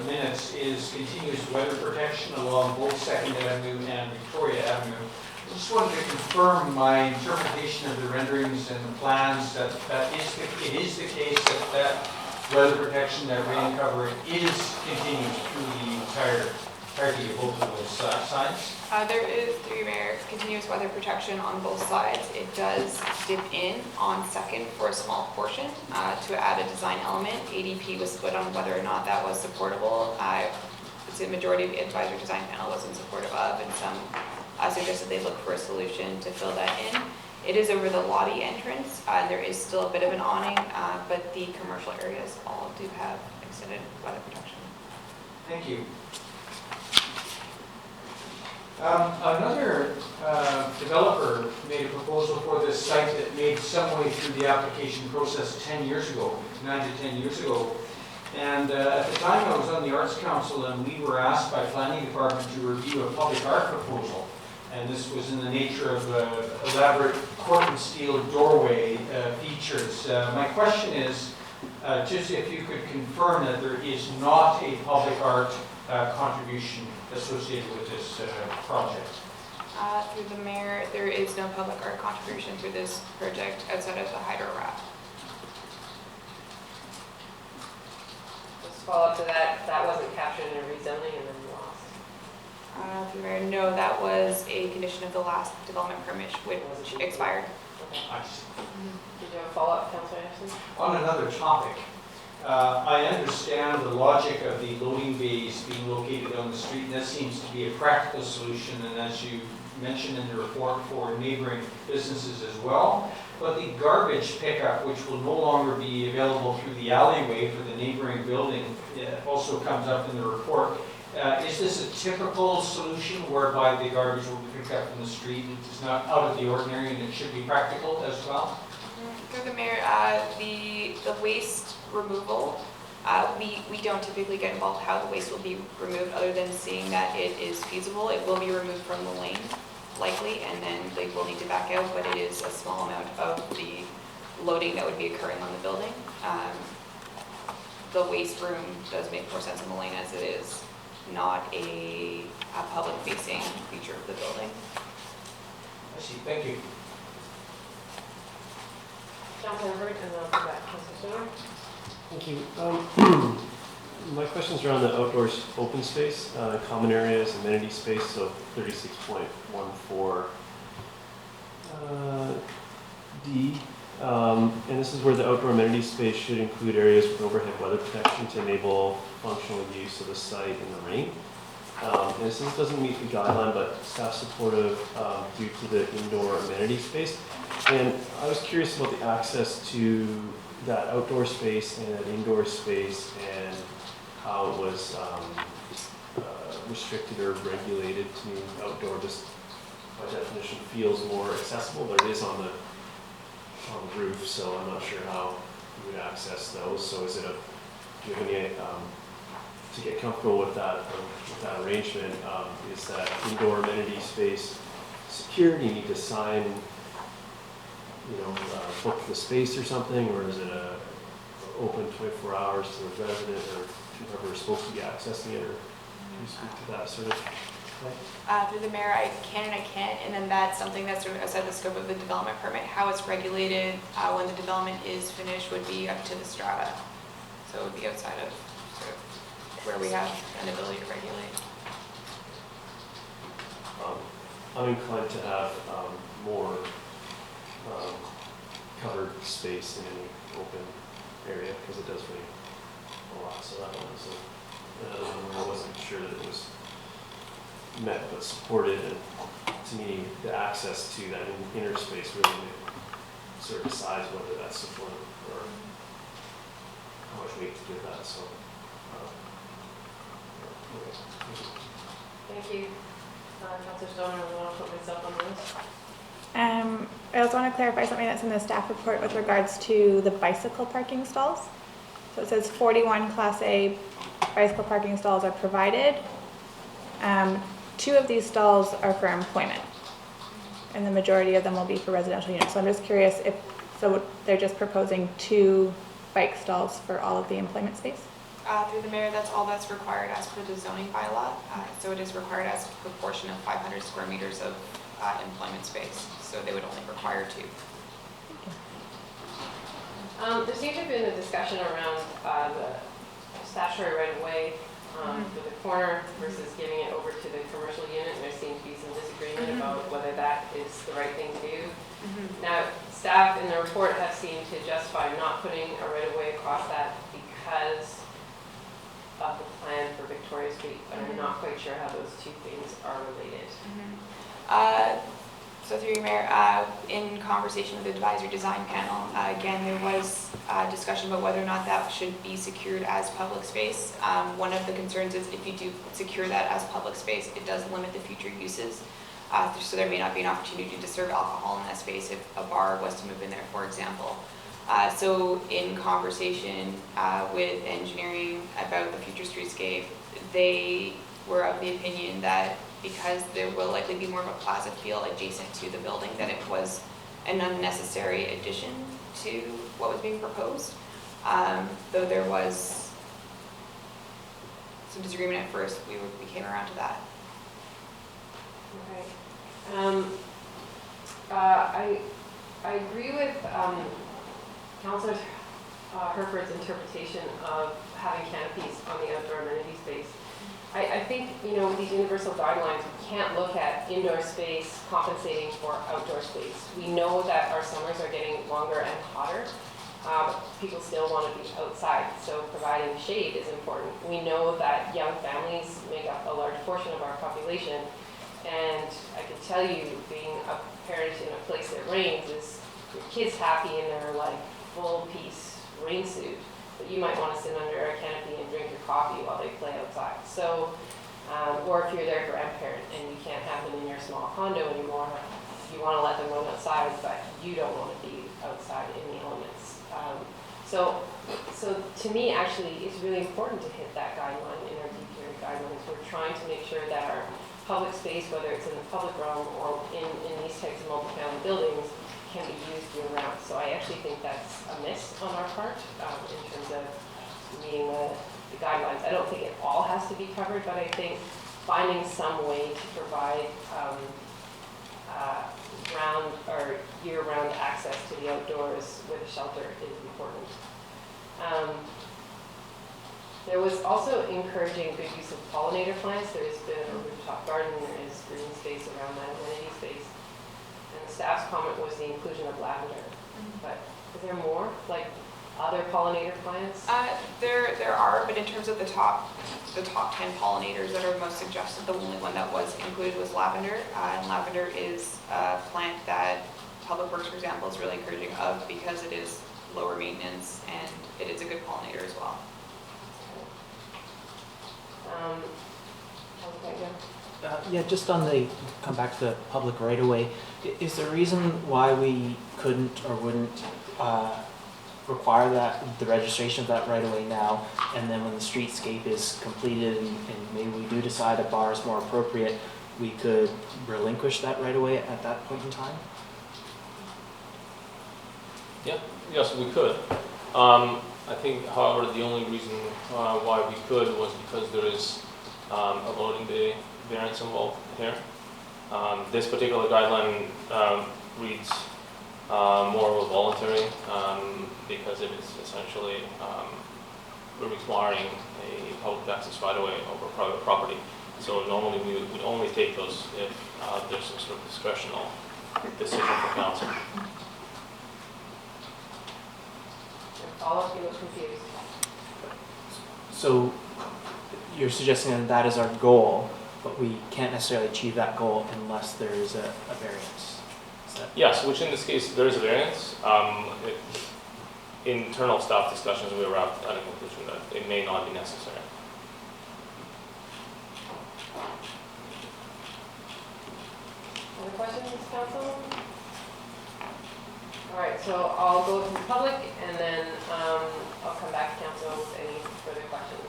minutes is continuous weather protection along both 2nd Avenue and Victoria Avenue. I just wanted to confirm my interpretation of the renderings and the plans that it is the case that weather protection, that rain cover, is continuous through the entirety of both of those sides. There is, through your mayor, continuous weather protection on both sides. It does dip in on 2nd for a small portion to add a design element. ADP was split on whether or not that was supportable. The majority of the advisory design panel wasn't supportive of, and some suggested they look for a solution to fill that in. It is over the lobby entrance, and there is still a bit of an awning, but the commercial areas all do have extended weather protection. Thank you. Another developer made a proposal for this site that made some way through the application process 10 years ago, 9 to 10 years ago. And at the time I was on the Arts Council, and we were asked by Planning Department to review a public art proposal. And this was in the nature of elaborate cork and steel doorway features. My question is, just if you could confirm that there is not a public art contribution associated with this project. Through the mayor, there is no public art contribution through this project outside of the hydro wrap. Just follow up to that, that wasn't captured in a rezoning and then lost. Through the mayor, no, that was a condition of the last development permit, which expired. Okay. Did you have a follow-up, Councilor Anderson? On another topic, I understand the logic of the loading bays being located on the street, and that seems to be a practical solution, and as you mentioned in the report, for neighboring businesses as well. But the garbage pickup, which will no longer be available through the alleyway for the neighboring building, also comes up in the report. Is this a typical solution whereby the garbage will be picked up from the street? It's not out of the ordinary and it should be practical as well? Through the mayor, the waste removal, we don't typically get involved how the waste will be removed other than seeing that it is feasible. It will be removed from the lane likely, and then they will need to back out, but it is a small amount of the loading that would be occurring on the building. The waste room does make more sense in the lane as it is not a public facing feature of the building. I see, thank you. Councilor Hurt, and then I'll come back. Councilor Stoner? Thank you. My question's around the outdoors open space, common areas, amenity space, so 36.14 D. And this is where the outdoor amenity space should include areas with overhead weather protection to enable functional use of the site in the rain. And this doesn't meet the guideline, but staff supportive due to the indoor amenity space. And I was curious about the access to that outdoor space and that indoor space and how it was restricted or regulated to outdoor. Just by definition feels more accessible, but it is on the roof, so I'm not sure how you would access those. So is it do you have any, to get comfortable with that arrangement, is that indoor amenity space secured? Do you need to sign, book the space or something, or is it open 24 hours to the resident or whoever is supposed to be accessing it, or can you speak to that sort of thing? Through the mayor, I can and I can't, and then that's something that's sort of outside the scope of the development permit. How it's regulated when the development is finished would be up to the strata. So it would be outside of sort of where we have an ability to regulate. I'm inclined to have more covered space in any open area because it does rain a lot. So that one was another one where I wasn't sure that it was met but supported, and to me the access to that inner space really sort of decides whether that's supported or how much weight to give that. So okay. Thank you. Councilor Stoner, I want to put myself on this. I also want to clarify something that's in the staff report with regards to the bicycle parking stalls. So it says 41 Class A bicycle parking stalls are provided. 2 of these stalls are for employment, and the majority of them will be for residential units. So I'm just curious if, so they're just proposing 2 bike stalls for all of the employment space? Through the mayor, that's all that's required as per the zoning bylaw. So it is required as a proportion of 500 square meters of employment space. So they would only require 2. There seems to have been a discussion around the statutory right-of-way for the corner versus giving it over to the commercial unit. And there seems to be some disagreement about whether that is the right thing to do. Now, staff in the report have seemed to justify not putting a right-of-way across that because of the plan for Victoria Street, but I'm not quite sure how those 2 things are related. So through your mayor, in conversation with the advisory design panel, again, there was discussion about whether or not that should be secured as public space. One of the concerns is if you do secure that as public space, it does limit the future uses. So there may not be an opportunity to serve alcohol in that space if a bar was to move in there, for example. So in conversation with engineering about the future streetscape, they were of the opinion that because there will likely be more of a plaza feel adjacent to the building, that it was an unnecessary addition to what was being proposed. Though there was some disagreement at first, we came around to that. Okay. I agree with Councilor Herford's interpretation of having canopies on the outdoor amenity space. I think, with these universal guidelines, we can't look at indoor space compensating for outdoor space. We know that our summers are getting longer and hotter, People still want to be outside, so providing shade is important. We know that young families make up a large portion of our population, and I can tell you, being a parent in a place that rains is your kid's happy in their like full piece rain suit, but you might want to sit under a canopy and drink your coffee while they play outside. So, or if you're their grandparent and you can't have them in your small condo anymore, you want to let them run outside, but you don't want to be outside in the elements. So to me, actually, it's really important to hit that guideline in our DPR guidelines. We're trying to make sure that our public space, whether it's in the public realm or in these types of multifamily buildings, can be used year-round. So I actually think that's a miss on our part in terms of meeting the guidelines. I don't think it all has to be covered, but I think finding some way to provide round or year-round access to the outdoors with a shelter is important. There was also encouraging good use of pollinator plants. There has been a rooftop garden, there is green space around that amenity space. And the staff's comment was the inclusion of lavender. But is there more, like other pollinator plants? There are, but in terms of the top 10 pollinators that are most suggested, the only one that was included was lavender. And lavender is a plant that Public Works, for example, is really encouraging of because it is lower maintenance and it is a good pollinator as well. Yeah, just on the, come back to the public right away, is there a reason why we couldn't or wouldn't require that, the registration of that right away now, and then when the streetscape is completed and maybe we do decide a bar is more appropriate, we could relinquish that right away at that point in time? Yeah, yes, we could. I think, however, the only reason why we could was because there is a loading day variance involved here. This particular guideline reads more of a voluntary because it is essentially requiring a public access right away over private property. So normally we would only take those if there's some sort of discretional decision from council. All of you look confused. So you're suggesting that that is our goal, but we can't necessarily achieve that goal unless there is a variance. Is that Yes, which in this case there is a variance. Internal staff discussions, we arrived at a conclusion that it may not be necessary. Other questions, council? All right, so I'll go to the public and then I'll come back to council with any further questions.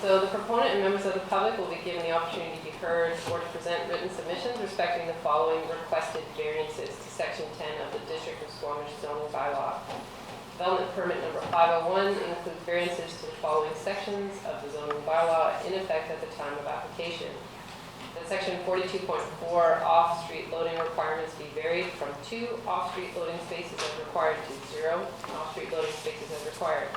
So the proponent and members of the public will be given the opportunity to be heard or to present written submissions respecting the following requested variances to Section 10 of the District of Squamish zoning bylaw. Development permit number 501 includes variances to the following sections of the zoning bylaw in effect at the time of application. That Section 42.4 off-street loading requirements be varied from 2 off-street loading spaces as required to 0 off-street loading spaces as required.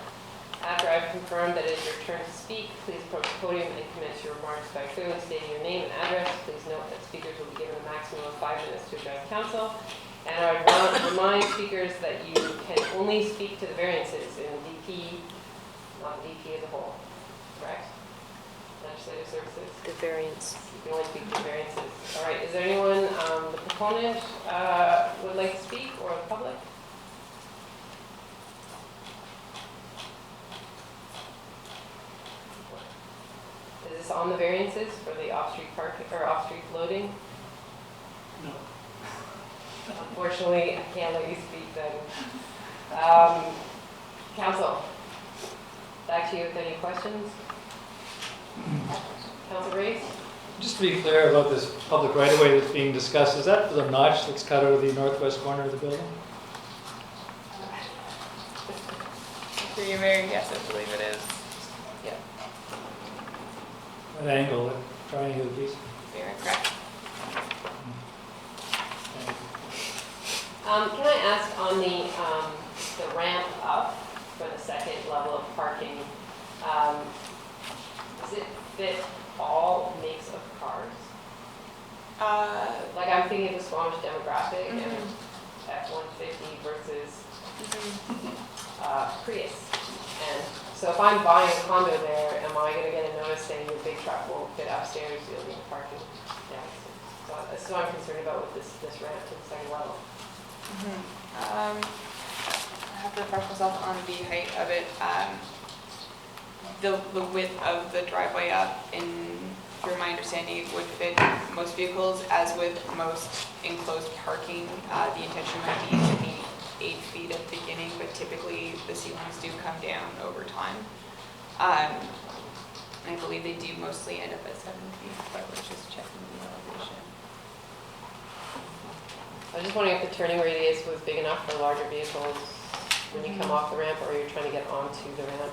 After I've confirmed that it is your turn to speak, please approach the podium and commence your remarks by clearly stating your name and address. Please note that speakers will be given a maximum of 5 minutes to address council. And I would remind speakers that you can only speak to the variances in DP, not the DP as a whole, correct? Legislative services? The variance. You can only speak to variances. All right, is there anyone, the proponent would like to speak, or the public? Is this on the variances for the off-street parking or off-street loading? No. Unfortunately, I can't let you speak then. Council, back to you with any questions? Council Rees? Just to be clear about this public right-of-way that's being discussed, is that for the notch that's cut out of the northwest corner of the building? Through your mayor, yes, I believe it is. Yeah. That angle, that triangular piece? You're correct. Can I ask on the ramp up for the second level of parking, does it fit all makes of cars? Like I'm thinking of the Squamish demographic and F-150 versus Prius. And so if I'm buying a condo there, am I gonna get a notice saying your big truck won't fit upstairs, you'll need parking downstairs? So that's what I'm concerned about with this ramp to the second level. I have to refresh myself on the height of it. The width of the driveway up, through my understanding, would fit most vehicles, as with most enclosed parking. The intention might be to meet 8 feet at the beginning, but typically the ceilings do come down over time. I believe they do mostly end up at 7 feet, but we're just checking the elevation. I was just wondering if the turning radius was big enough for larger vehicles when you come off the ramp, or you're trying to get onto the ramp.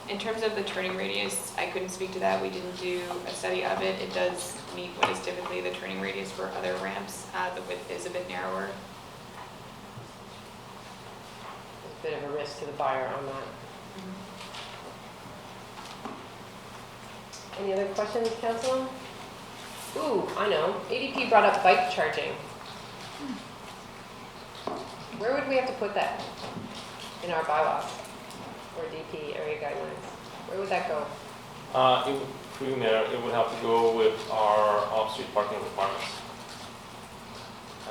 In terms of the turning radius, I couldn't speak to that. We didn't do a study of it. It does meet what is typically the turning radius for other ramps. The width is a bit narrower. There's a bit of a risk to the buyer on that. Any other questions, Council? Ooh, I know. ADP brought up bike charging. Where would we have to put that in our bylaws or DP area guidelines? Where would that go? It would have to go with our off-street parking requirements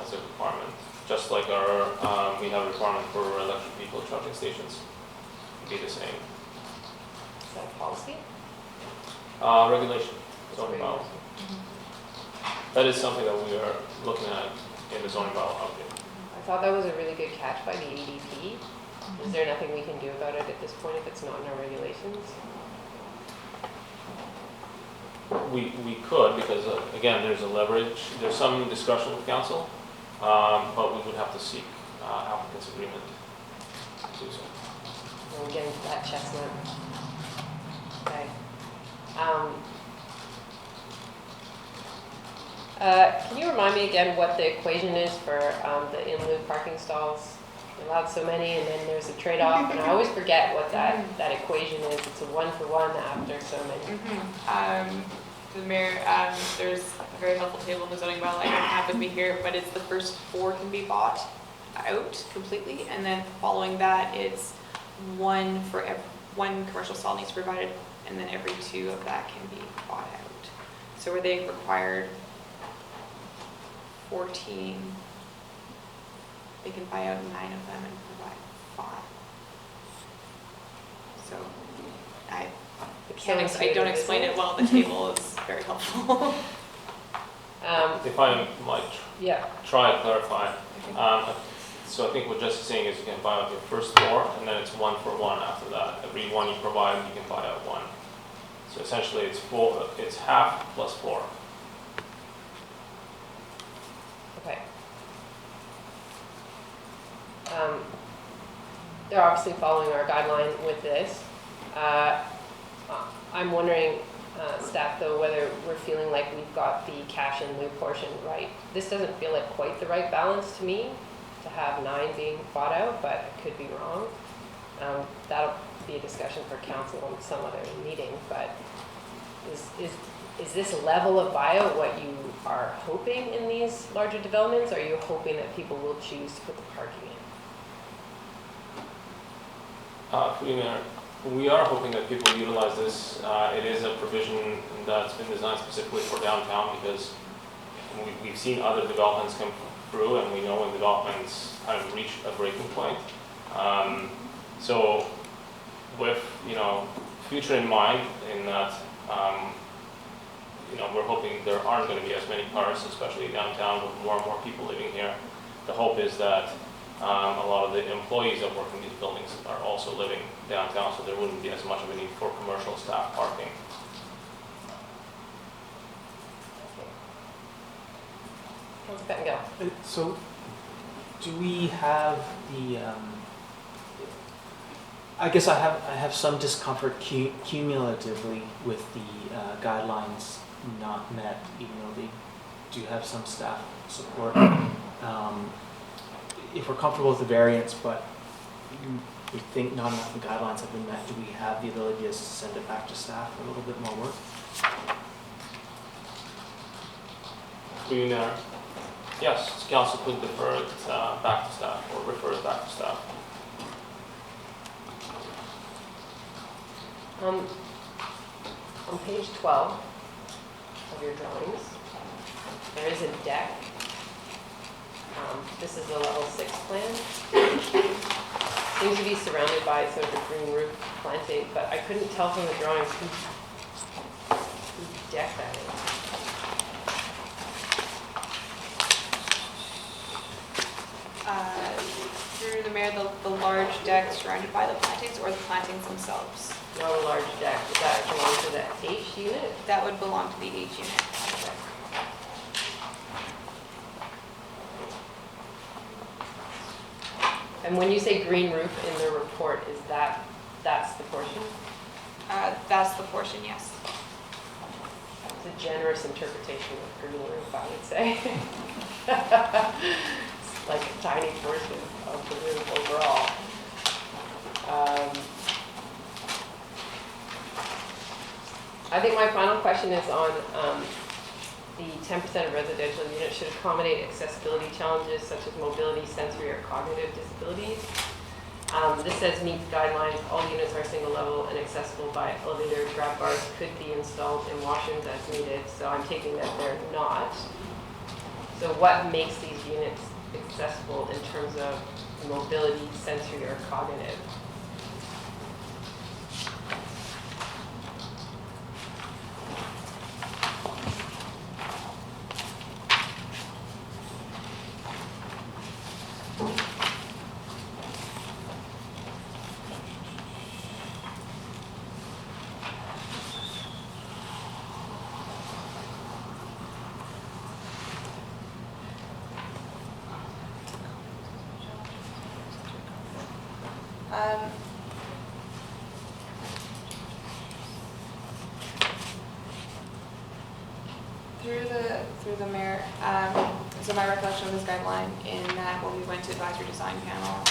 as a requirement. Just like our, we have a requirement for electric vehicle charging stations. It'd be the same. Is that a policy? Regulation. Zoning bylaw. That is something that we are looking at in the zoning bylaw update. I thought that was a really good catch by the ADP. Is there nothing we can do about it at this point if it's not in our regulations? We could, because again, there's a leverage, there's some discussion with council, but we would have to seek applicant's agreement to do so. We'll get into that chestnut. Okay. Can you remind me again what the equation is for the in lieu parking stalls? You're allowed so many, and then there's a trade-off, and I always forget what that equation is. It's a 1-for-1 after so many. The mayor, there's a very helpful table in the zoning bylaw I don't have with me here, but it's the first 4 can be bought out completely, and then following that, it's 1 for one commercial stall needs to be provided, and then every 2 of that can be bought out. So where they required 14, they can buy out 9 of them and provide 5. So I don't explain it well. The table is very helpful. If I might try to clarify. So I think what Jesse's saying is you can buy out your first 4, and then it's 1-for-1 after that. Every 1 you provide, you can buy out 1. So essentially it's 4, it's half plus 4. Okay. They're obviously following our guideline with this. I'm wondering, staff, though, whether we're feeling like we've got the cash in lieu portion right. This doesn't feel like quite the right balance to me, to have 9 being bought out, but I could be wrong. That'll be a discussion for council in some other meeting, but is this level of buyout what you are hoping in these larger developments, or are you hoping that people will choose to put the parking in? We are hoping that people utilize this. It is a provision that's been designed specifically for downtown, because we've seen other developments come through, and we know when developments kind of reach a breaking point. So with, future in mind, in that, we're hoping there aren't going to be as many cars, especially downtown, with more and more people living here. The hope is that a lot of the employees that work in these buildings are also living downtown, so there wouldn't be as much of a need for commercial staff parking. So, do we have the? I guess I have some discomfort cumulatively with the guidelines not met, even though they do have some staff support. If we're comfortable with the variance, but we think not enough of the guidelines have been met, do we have the ability to send it back to staff for a little bit more work? Yes, council could defer it back to staff, or refer it back to staff. On page 12 of your drawings, there is a deck. This is the level 6 plan. Seems to be surrounded by sort of a green roof planting, but I couldn't tell from the drawings whose deck that is. Through the mayor, the large deck surrounded by the plantings, or the plantings themselves? Not a large deck. Does that belong to the H unit? That would belong to the H unit. And when you say green roof in the report, is that's the portion? That's the portion, yes. It's a generous interpretation of green roof, I would say. It's like a tiny portion of the roof overall. I think my final question is on the 10% of residential units should accommodate accessibility challenges such as mobility, sensory, or cognitive disabilities. This says meets guidelines. All units are single level and accessible by elevator. Grab bars could be installed in washrooms as needed. So I'm taking that they're not. So what makes these units accessible in terms of mobility, sensory, or cognitive? Through the mayor, so my recollection of this guideline in that when we went to advisory design panel,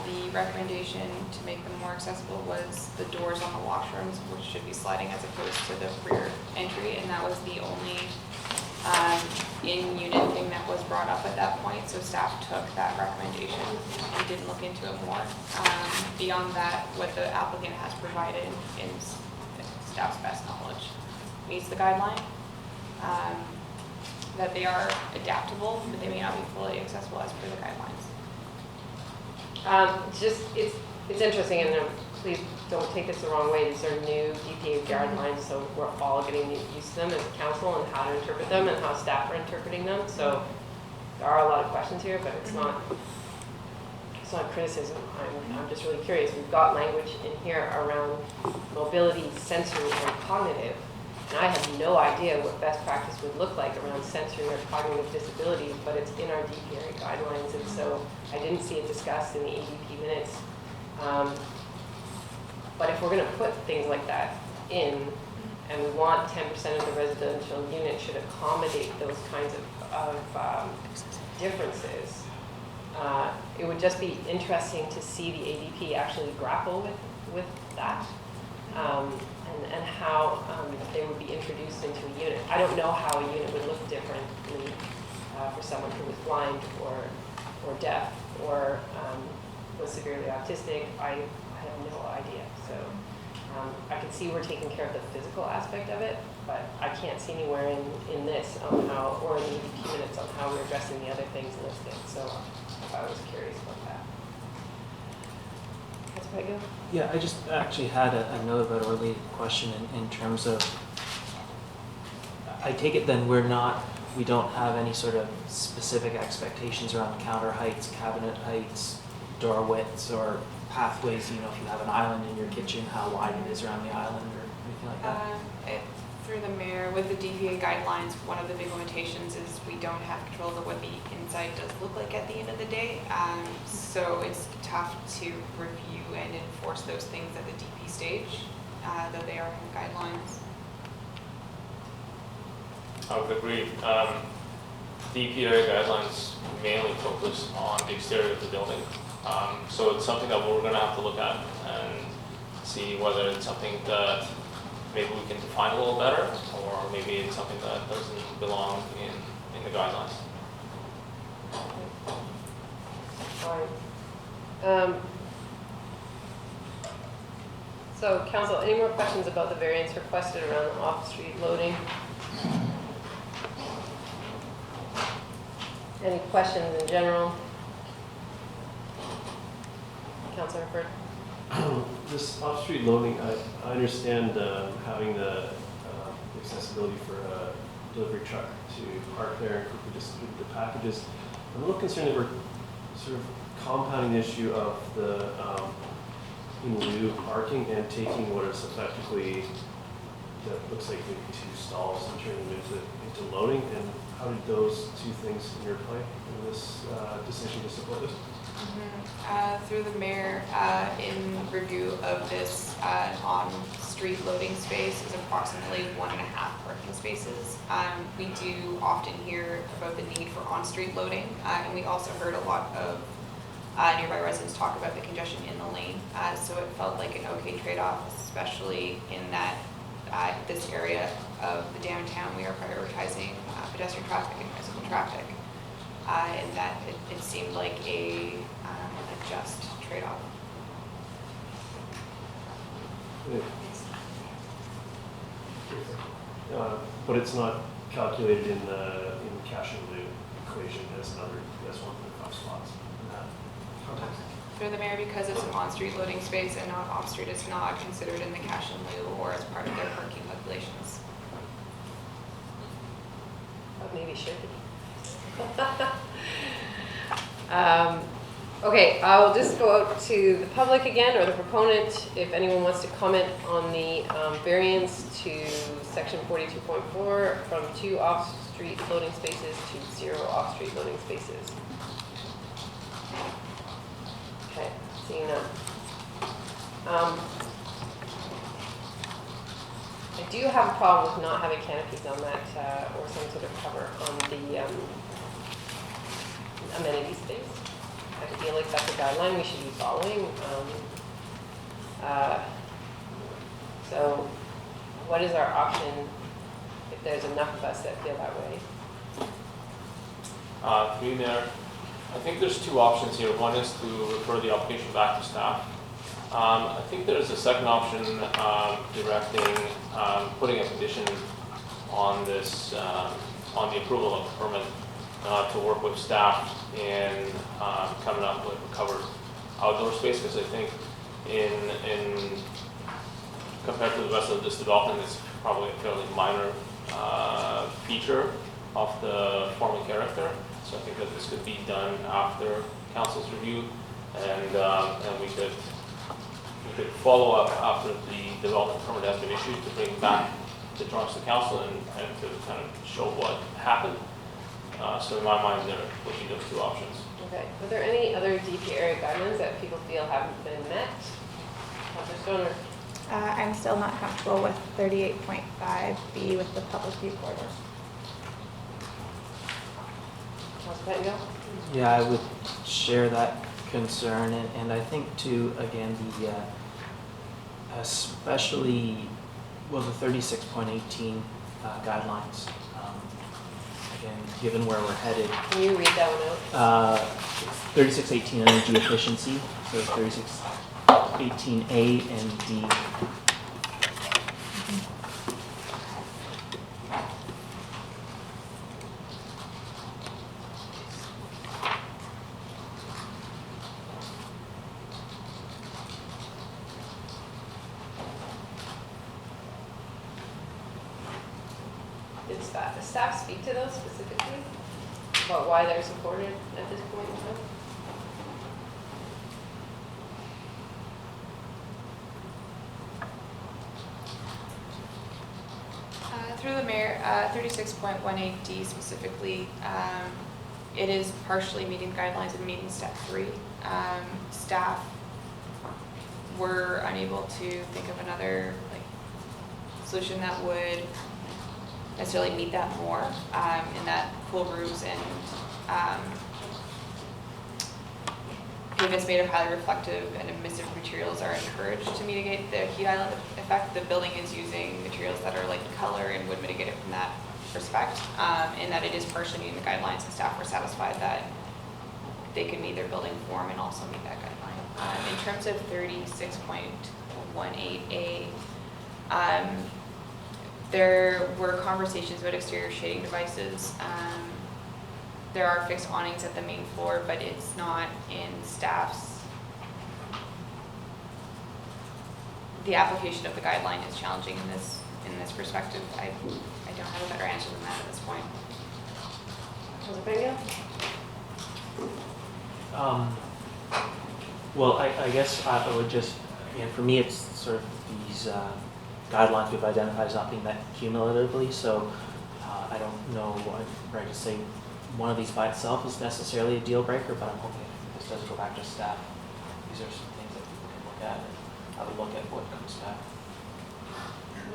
the recommendation to make them more accessible was the doors on the washrooms, which should be sliding as opposed to the rear entry, and that was the only in-unit thing that was brought up at that point, so staff took that recommendation and didn't look into it more. Beyond that, what the applicant has provided in staff's best knowledge meets the guideline. That they are adaptable, but they may not be fully accessible as per the guidelines. It's interesting, and please don't take this the wrong way. These are new DPA guidelines, so we're all getting used to them as a council and how to interpret them and how staff are interpreting them. So there are a lot of questions here, but it's not criticism. I'm just really curious. We've got language in here around mobility, sensory, and cognitive. And I have no idea what best practice would look like around sensory or cognitive disabilities, but it's in our DPA guidelines, and so I didn't see it discussed in the ADP minutes. But if we're going to put things like that in, and we want 10% of the residential unit should accommodate those kinds of differences, it would just be interesting to see the ADP actually grapple with that. And how they would be introduced into a unit. I don't know how a unit would look differently for someone who was blind or deaf or was severely autistic. I have no idea. So I can see we're taking care of the physical aspect of it, but I can't see anywhere in this on how, or in the EDP minutes on how we're addressing the other things listed. So I was curious about that. That's what I go. Yeah, I just actually had a note about a related question in terms of, I take it then we don't have any sort of specific expectations around counter heights, cabinet heights, door widths, or pathways, if you have an island in your kitchen, how wide it is around the island or anything like that? Through the mayor, with the DPA guidelines, one of the big limitations is we don't have control over what the inside does look like at the end of the day. So it's tough to review and enforce those things at the DP stage, though they are in the guidelines. I would agree. DPA guidelines mainly focus on the exterior of the building. So it's something that we're going to have to look at and see whether it's something that maybe we can define a little better, or maybe it's something that doesn't belong in the guidelines. All right. So council, any more questions about the variance requested around the off-street loading? Any questions in general? Councilor Hurd? This off-street loading, I understand having the accessibility for a delivery truck to park there and quickly distribute the packages. I'm a little concerned that we're sort of compounding the issue of the in lieu parking and taking what is effectively, that looks like maybe 2 stalls and turning them into loading. And how did those 2 things interplay in this decision to support this? Through the mayor, in review of this on-street loading space is approximately 1.5 parking spaces. We do often hear about the need for on-street loading, and we also heard a lot of nearby residents talk about the congestion in the lane. So it felt like an okay trade-off, especially in that this area of the downtown we are prioritizing pedestrian traffic and bicycle traffic, and that it seemed like a just trade-off. But it's not calculated in the cash in lieu equation as one of the top slots in that context. Through the mayor, because it's an on-street loading space and not off-street, it's not considered in the cash in lieu or as part of their parking calculations. But maybe should be. Okay, I'll just go out to the public again, or the proponent, if anyone wants to comment on the variance to section 42.4 from 2 off-street loading spaces to 0 off-street loading spaces. Okay, seeing none. I do have a problem with not having canopies on that, or some sort of cover on the amenity space. I feel like that's a guideline we should be following. So what is our option if there's enough of us that feel that way? Through there, I think there's 2 options here. One is to refer the application back to staff. I think there's a second option, directing, putting a condition on this, on the approval of the permit, to work with staff in coming up with a covered outdoor space, because I think in compared to the rest of this development, it's probably a fairly minor feature of the form and character. So I think that this could be done after council's review, and we could follow up after the development permit has been issued to bring back the drawings to council and to kind of show what happened. So in my mind, there would be those 2 options. Okay. Are there any other DP area guidelines that people feel haven't been met? Councilor Stoner? I'm still not comfortable with 38.5B with the public view corridor. Councilor Pettengill? Yeah, I would share that concern, and I think too, again, the especially, well, the 36.18 guidelines. Again, given where we're headed. Can you read that one out? 3618 energy efficiency, so 3618A and D. Did staff speak to those specifically? About why they're supported at this point in time? Through the mayor, 36.18D specifically, it is partially meeting guidelines and meeting step 3. Staff were unable to think of another solution that would necessarily meet that more, in that pool roofs and pavements made of highly reflective and emissive materials are encouraged to mitigate the heat island effect. The building is using materials that are light in color and would mitigate it from that respect, and that it is partially meeting the guidelines, and staff were satisfied that they could meet their building form and also meet that guideline. In terms of 36.18A, there were conversations about exterior shading devices. There are fixed awnings at the main floor, but it's not in staff's. The application of the guideline is challenging in this perspective. I don't have a better answer than that at this point. Councilor Bingham? Well, I guess I would just, again, for me, it's sort of these guidelines we've identified as not being met cumulatively, so I don't know what I'm ready to say one of these by itself is necessarily a deal breaker, but I'm hoping if this does go back to staff, these are some things that people can look at and have a look at what comes back.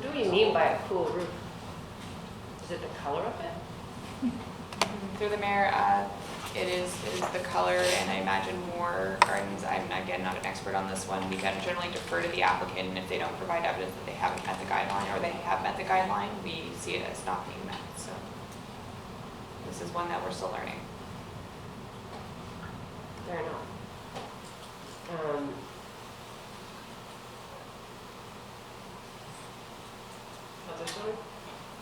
What do we mean by a cool roof? Is it the color of it? Through the mayor, it is the color, and I imagine more gardens. I'm again not an expert on this one. We can generally defer to the applicant, and if they don't provide evidence that they haven't met the guideline or they have met the guideline, we see it as not being met. So this is one that we're still learning. Fair enough. Councilor Stone?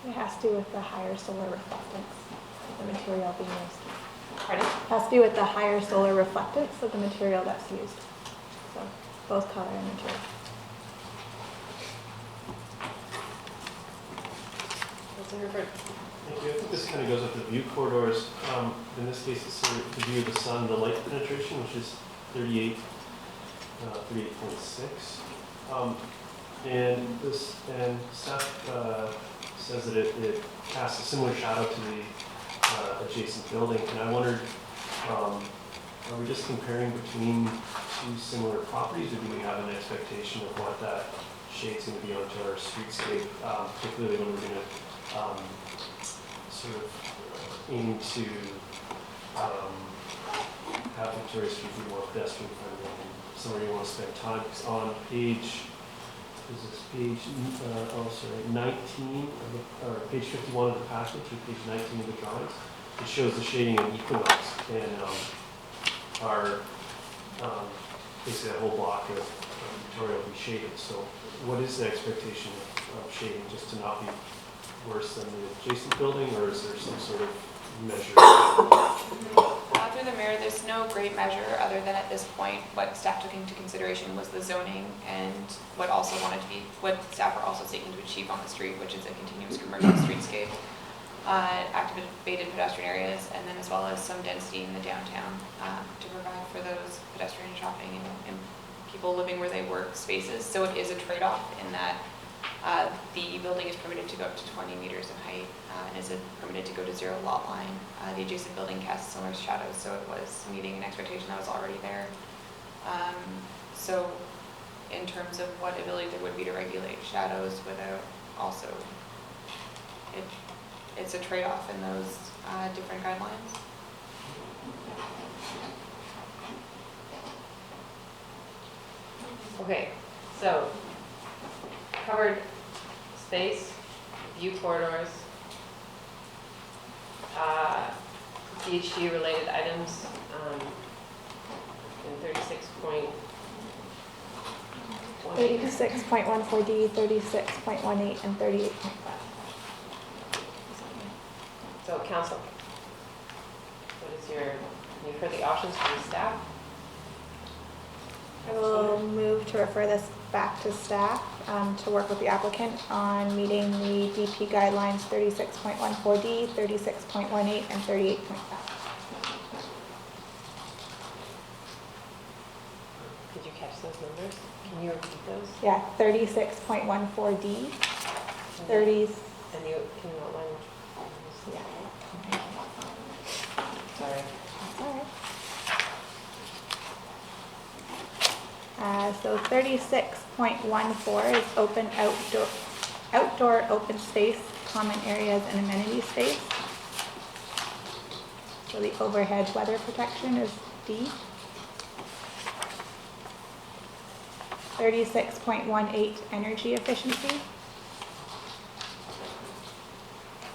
It has to do with the higher solar reflectance of the material being used. Pardon? It has to do with the higher solar reflectance of the material that's used. So both color and material. Councilor Herford? Thank you. I think this kind of goes with the view corridors. In this case, it's sort of the view of the sun, the light penetration, which is 38.6. And staff says that it casts a similar shadow to the adjacent building. And I wondered, are we just comparing between two similar properties, or do we have an expectation of what that shade's going to be onto our streetscape, particularly when we're going to sort of aim to have Victoria Street be more pedestrian friendly and somewhere you want to spend time? Because on page 19 of the, or page 51 of the package, or page 19 of the drawings, it shows the shading of Equinox and basically a whole block of Victoria will be shaded. So what is the expectation of shading, just to not be worse than the adjacent building, or is there some sort of measure? Through the mayor, there's no great measure other than at this point what staff took into consideration was the zoning and what staff are also seeking to achieve on the street, which is a continuous commercial streetscape, activated pedestrian areas, and then as well as some density in the downtown to provide for those pedestrian shopping and people living where they work spaces. So it is a trade-off in that the building is permitted to go up to 20 meters in height and is permitted to go to zero lot line. The adjacent building casts similar shadows, so it was meeting an expectation that was already there. So in terms of what ability there would be to regulate shadows without also, it's a trade-off in those different guidelines. Okay, so covered space, view corridors, DHG related items in 36.18. 36.14D, 36.18, and 38.5. So council, you've heard the options from staff? I will move to refer this back to staff to work with the applicant on meeting the DP guidelines 36.14D, 36.18, and 38.5. Did you catch those numbers? Can you repeat those? Yeah, 36.14D, 30s. And can you outline? Yeah. Sorry. That's all right. So 36.14 is open outdoor open space, common areas, and amenity space. So the overhead weather protection is D. 36.18 energy efficiency.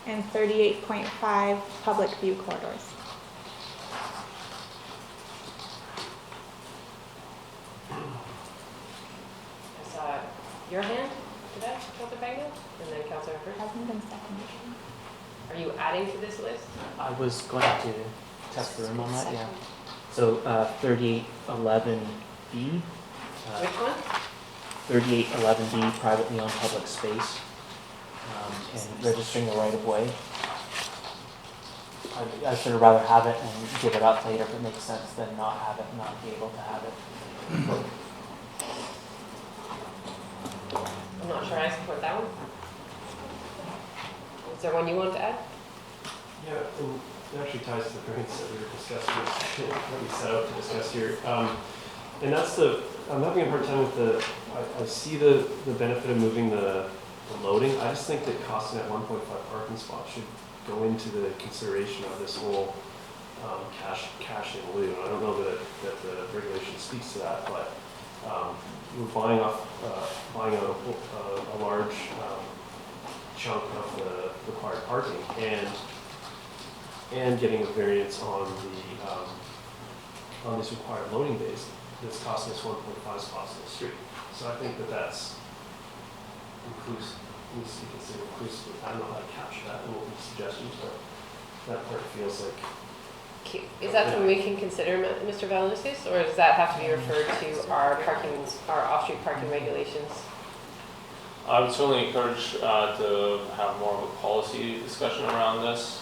And 38.5 public view corridors. your hand to that, Councillor Bagnell? And then Councillor Hurd? Hasn't been seconded. Are you adding to this list? I was going to test the room on that, yeah. So 3811B. Which one? 3811B, privately owned public space, and registering the right of way. I should rather have it and give it up later if it makes sense than not have it and not be able to have it. I'm not sure I support that one. Is there one you want to add? Yeah, and it actually ties to the variance that we were discussing, that we set out to discuss here. And that's I'm having a hard time with I see the benefit of moving the loading. I just think that costing at 1.5 parking spots should go into the consideration of this whole cash in lieu. I don't know that the regulation speaks to that, but we're buying out a large chunk of the required parking and getting a variance on these required loading bays that's costing us 1.5 spots on the street. So I think that's inclusive, needs to be considered inclusive. I don't know how to capture that in what we suggestions, but that part feels like. Is that something we can consider, Mr. Valenzuela, or does that have to be referred to our off-street parking regulations? I would certainly encourage to have more of a policy discussion around this.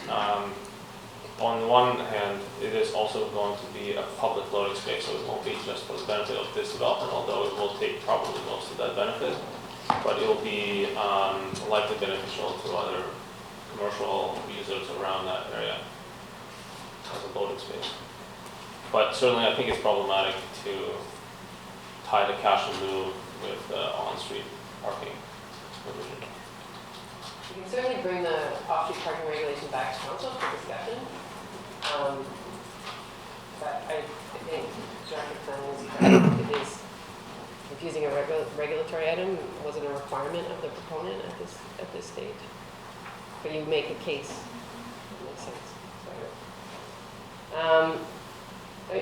On the one hand, it is also going to be a public loading space, so it won't be just for the benefit of this development, although it will take probably most of that benefit. But it will be likely beneficial to other commercial users around that area as a loading space. But certainly I think it's problematic to tie the cash and lieu with on-street parking provision. You can certainly bring the off-street parking regulation back to council for discussion. But I think Director Plan is correct. It is refusing a regulatory item wasn't a requirement of the proponent at this stage. But you make a case. That makes sense.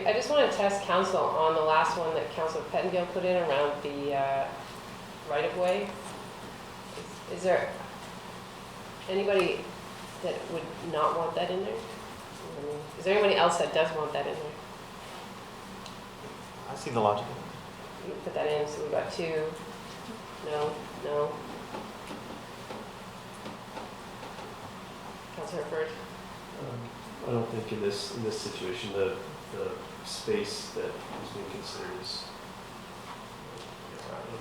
I just want to test council on the last one that Councilor Pettengill put in around the right-of-way. Is there anybody that would not want that in there? Is there anybody else that does want that in there? I see the logic. You put that in, so we've got 2. No. Councilor Hurd? I don't think in this situation the space that is being considered is.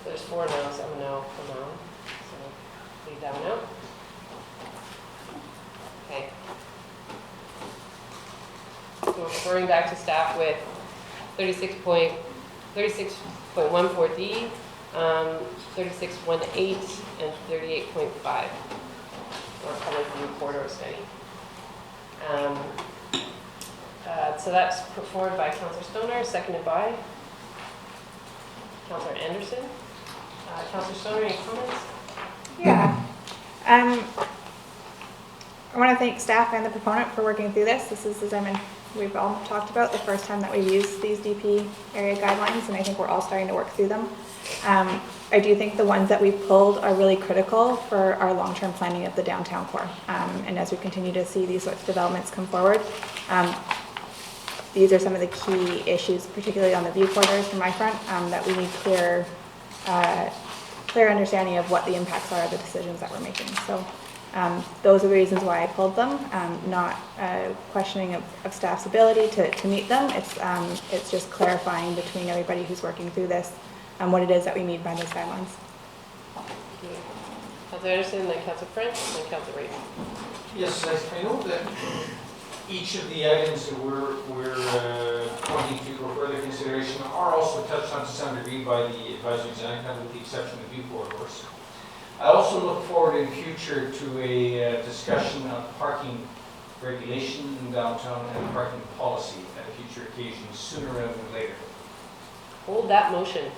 There's 4 no's, I'm a no for no. So leave that one out. Okay. So we're referring back to staff with 36.14D, 36.18, and 38.5, or public view corridor study. So that's put forward by Councillor Stoner, seconded by Councillor Anderson. Councillor Stoner, any comments? Yeah. I want to thank staff and the proponent for working through this. This is, as we've all talked about, the first time that we've used these DP area guidelines, and I think we're all starting to work through them. I do think the ones that we've pulled are really critical for our long-term planning of the downtown core. And as we continue to see these sorts of developments come forward, these are some of the key issues, particularly on the view corridors from my front, that we need clear understanding of what the impacts are of the decisions that we're making. So those are the reasons why I pulled them, not questioning of staff's ability to meet them. It's just clarifying between everybody who's working through this what it is that we mean by those guidelines. Councillor Anderson, then Councillor French, and then Councillor Reid. Yes, I know that each of the items that we're pointing to for further consideration are also touched on to some degree by the advisory design plan, with the exception of view corridors. I also look forward in future to a discussion of parking regulation in downtown and parking policy at a future occasion, sooner rather than later. Hold that motion.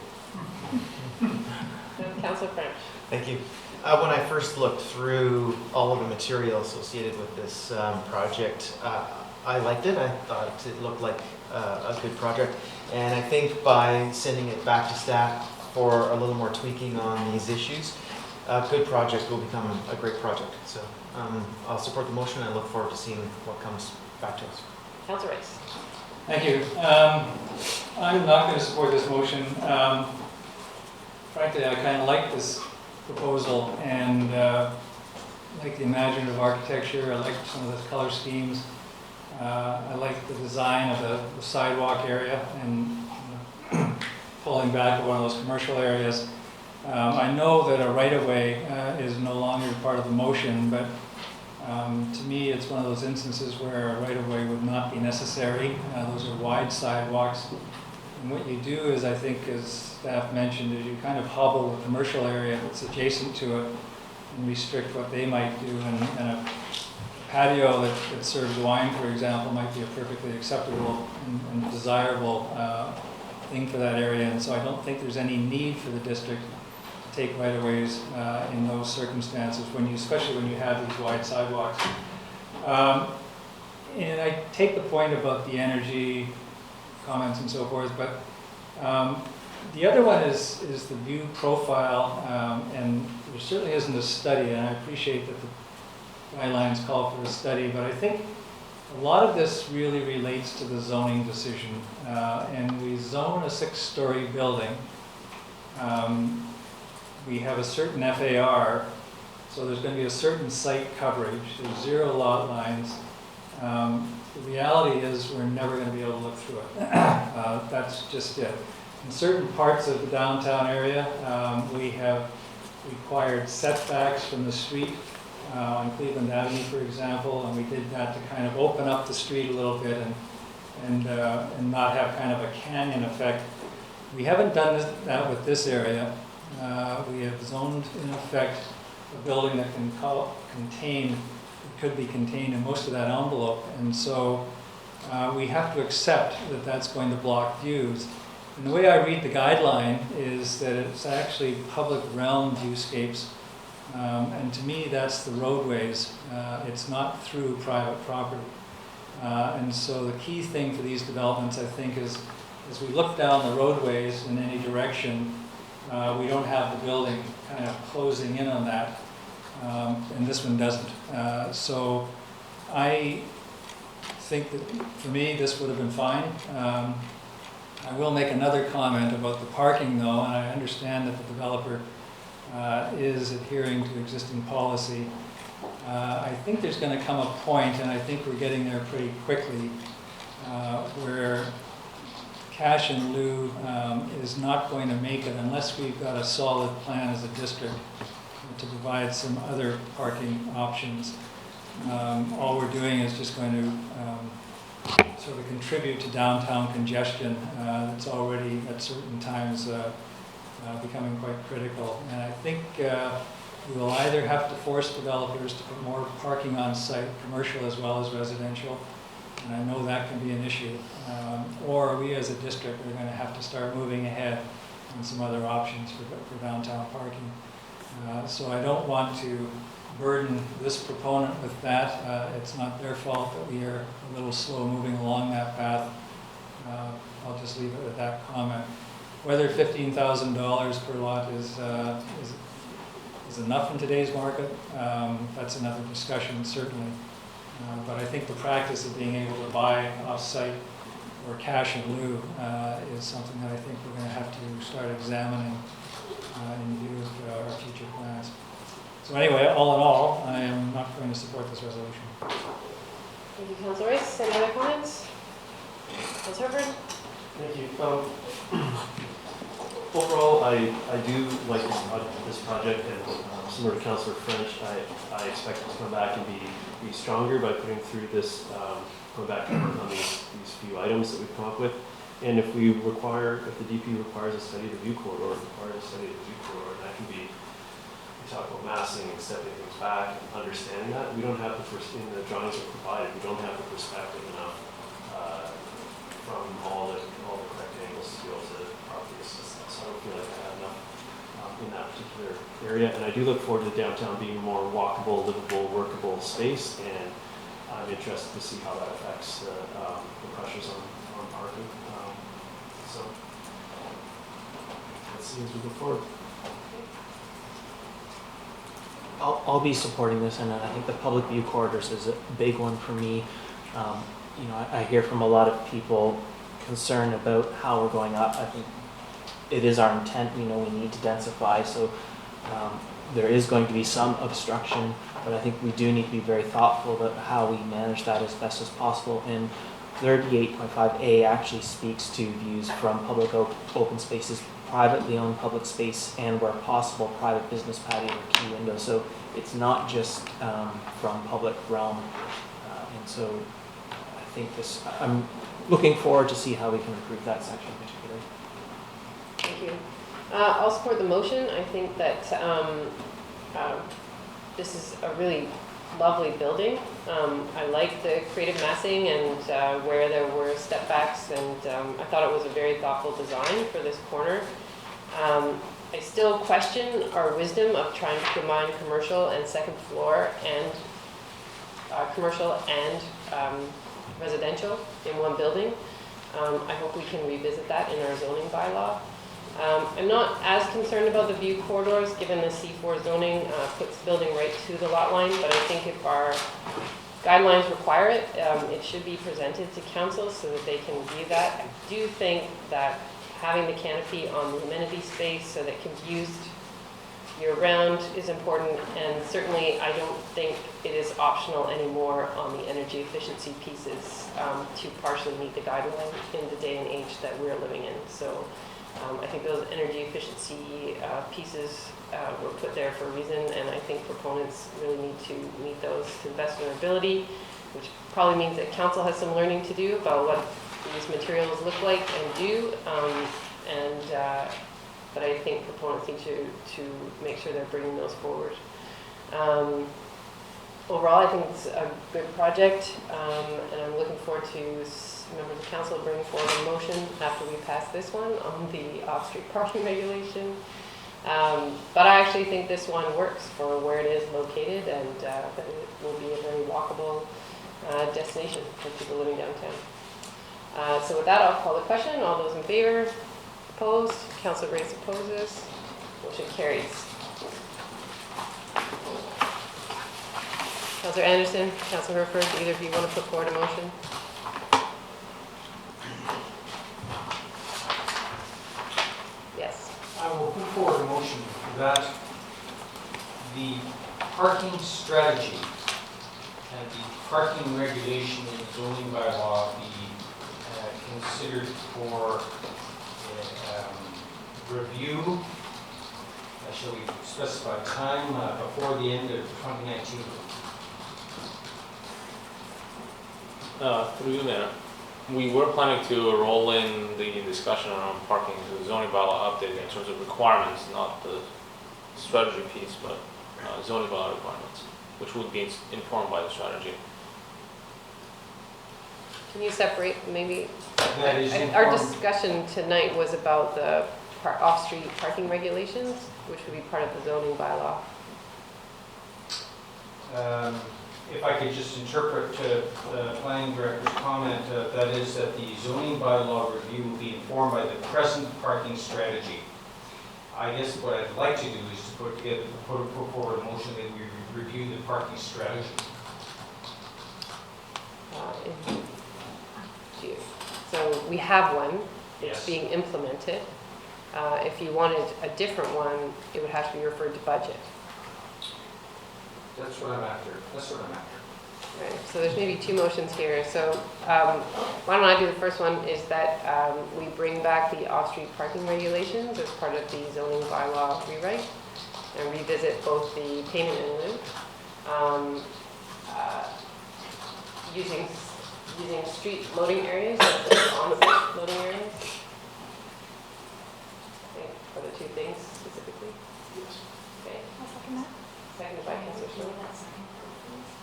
Councillor French. Thank you. When I first looked through all of the material associated with this project, I liked it. I thought it looked like a good project. And I think by sending it back to staff, for a little more tweaking on these issues, a good project will become a great project. So I'll support the motion and I look forward to seeing what comes back to us. Councilor Rice. Thank you. I'm not going to support this motion. Frankly, I kind of like this proposal and like the imaginative architecture. I like some of the color schemes. I like the design of the sidewalk area and pulling back to one of those commercial areas. I know that a right-of-way is no longer part of the motion, but to me, it's one of those instances where a right-of-way would not be necessary. Those are wide sidewalks. And what you do is, I think, as staff mentioned, is you kind of hobble the commercial area that's adjacent to it and restrict what they might do. And a patio that serves wine, for example, might be a perfectly acceptable and desirable thing for that area. And so I don't think there's any need for the district to take right-of-ways in those circumstances, especially when you have these wide sidewalks. And I take the point about the energy comments and so forth, but the other one is the view profile, and there certainly isn't a study, and I appreciate that the guidelines call for a study, but I think a lot of this really relates to the zoning decision, and we zone a 6-story building. We have a certain FAR, so there's going to be a certain site coverage. There's 0 lot lines. The reality is we're never going to be able to look through it. That's just it. In certain parts of the downtown area, we have required setbacks from the street on Cleveland Avenue, for example, and we did that to kind of open up the street a little bit and not have kind of a canyon effect. We haven't done that with this area. We have zoned, in effect, a building that could be contained in most of that envelope, and so we have to accept that that's going to block views. And the way I read the guideline is that it's actually public realm viewscapes, and to me that's the roadways. It's not through private property. And so the key thing for these developments, I think, is as we look down the roadways in any direction, we don't have the building kind of closing in on that, and this one doesn't. So I think that for me this would have been fine. I will make another comment about the parking though, and I understand that the developer is adhering to existing policy. I think there's going to come a point, and I think we're getting there pretty quickly, where cash in lieu is not going to make it unless we've got a solid plan as a district to provide some other parking options. All we're doing is just going to sort of contribute to downtown congestion that's already at certain times becoming quite critical. And I think we will either have to force developers to put more parking on site, commercial as well as residential, and I know that can be an issue, or we as a district are going to have to start moving ahead on some other options for downtown parking. So I don't want to burden this proponent with that. It's not their fault that we are a little slow moving along that path. I'll just leave it at that comment. Whether $15,000 per lot is enough in today's market, that's another discussion, certainly. But I think the practice of being able to buy off-site or cash in lieu is something that I think we're going to have to start examining in view of our future plans. So anyway, all in all, I am not going to support this resolution. Thank you, Councilor Rice. Any other comments? Councilor Herbert? Thank you. Overall, I do like this project, and similar to Councillor French, I expect it to come back and be stronger by putting through this, going back and work on these few items that we've come up with. And if the DP requires a study of the view corridor, that can be, we talk about massing and stepping things back and understanding that. We don't have in the drawings that are provided, we don't have the perspective enough from all the correct angles to be able to properly assess that. So I don't feel like I have enough in that particular area. And I do look forward to the downtown being more walkable, livable, workable space, and I'm interested to see how that affects the pressures on parking. So let's see as we go forward. I'll be supporting this, and I think the public view corridors is a big one for me. You know, I hear from a lot of people concerned about how we're going up. I think it is our intent, you know, we need to densify, so there is going to be some obstruction, but I think we do need to be very thoughtful about how we manage that as best as possible. And 38.5A actually speaks to views from public open spaces, privately owned public space, and where possible, private business patio or key window. So it's not just from public realm. And so I think this, I'm looking forward to see how we can improve that section particularly. Thank you. I'll support the motion. I think that this is a really lovely building. I like the creative massing and where there were step backs, and I thought it was a very thoughtful design for this corner. I still question our wisdom of trying to combine commercial and second floor and commercial and residential in one building. I hope we can revisit that in our zoning bylaw. I'm not as concerned about the view corridors, given the C4 zoning puts the building right to the lot line, but I think if our guidelines require it, it should be presented to council so that they can view that. I do think that having the canopy on the amenity space so that it can be used year-round is important, and certainly I don't think it is optional anymore on the energy efficiency pieces to partially meet the guideline in the day and age that we're living in. So I think those energy efficiency pieces were put there for a reason, and I think proponents really need to meet those to the best of their ability, which probably means that council has some learning to do about what these materials look like and do, but I think proponents need to make sure they're bringing those forward. Overall, I think it's a good project, and I'm looking forward to members of council bringing forward a motion after we pass this one on the off-street parking regulation. But I actually think this one works for where it is located, and that it will be a very walkable destination for people living downtown. So with that, I'll call the question. All those in favor? Opposed? Councilor Grace opposes. Motion carries. Councilor Anderson, Councilor Herford, do either of you want to put forward a motion? Yes. I will put forward a motion that the parking strategy and the parking regulation in the zoning bylaw be considered for review. Shall we specify time before the end of 2019? Through you, Mayor. We were planning to roll in the discussion around parking to the zoning bylaw update in terms of requirements, not the strategy piece, but zoning bylaw requirements, which would be informed by the strategy. Can you separate maybe? That is our discussion tonight was about the off-street parking regulations, which would be part of the zoning bylaw. If I could just interpret the planning director's comment, that is that the zoning bylaw review will be informed by the present parking strategy. I guess what I'd like to do is to put forward a motion that we review the parking strategy. So we have one, it's Yes. being implemented. If you wanted a different one, it would have to be referred to budget. That's what I'm after. That's what I'm after. Right. So there's maybe two motions here. So why don't I do the first one, is that we bring back the off-street parking regulations as part of the zoning bylaw rewrite and revisit both the payment in lieu, using street loading areas instead of on-site loading areas. I think are the two things specifically. Yes. Okay. I'll second that. Seconded by Councilor Schmidt.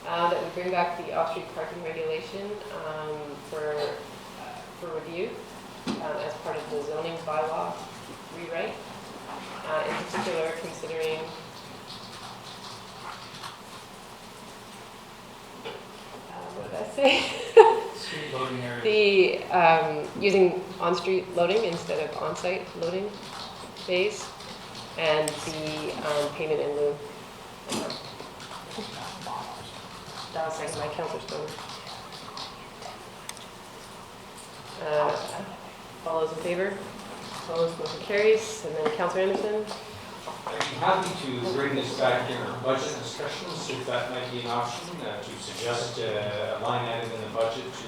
That we bring back the off-street parking regulation for review as part of the zoning bylaw rewrite. In particular, considering what did I say? Street loading areas. The using on-street loading instead of on-site loading phase, and the payment in lieu. That was seconded by Councillor Stoner. All those in favor? Opposed, motion carries. And then Councillor Anderson. I'd be happy to bring this back in our budget discussions, if that might be an option, to suggest a line item in the budget to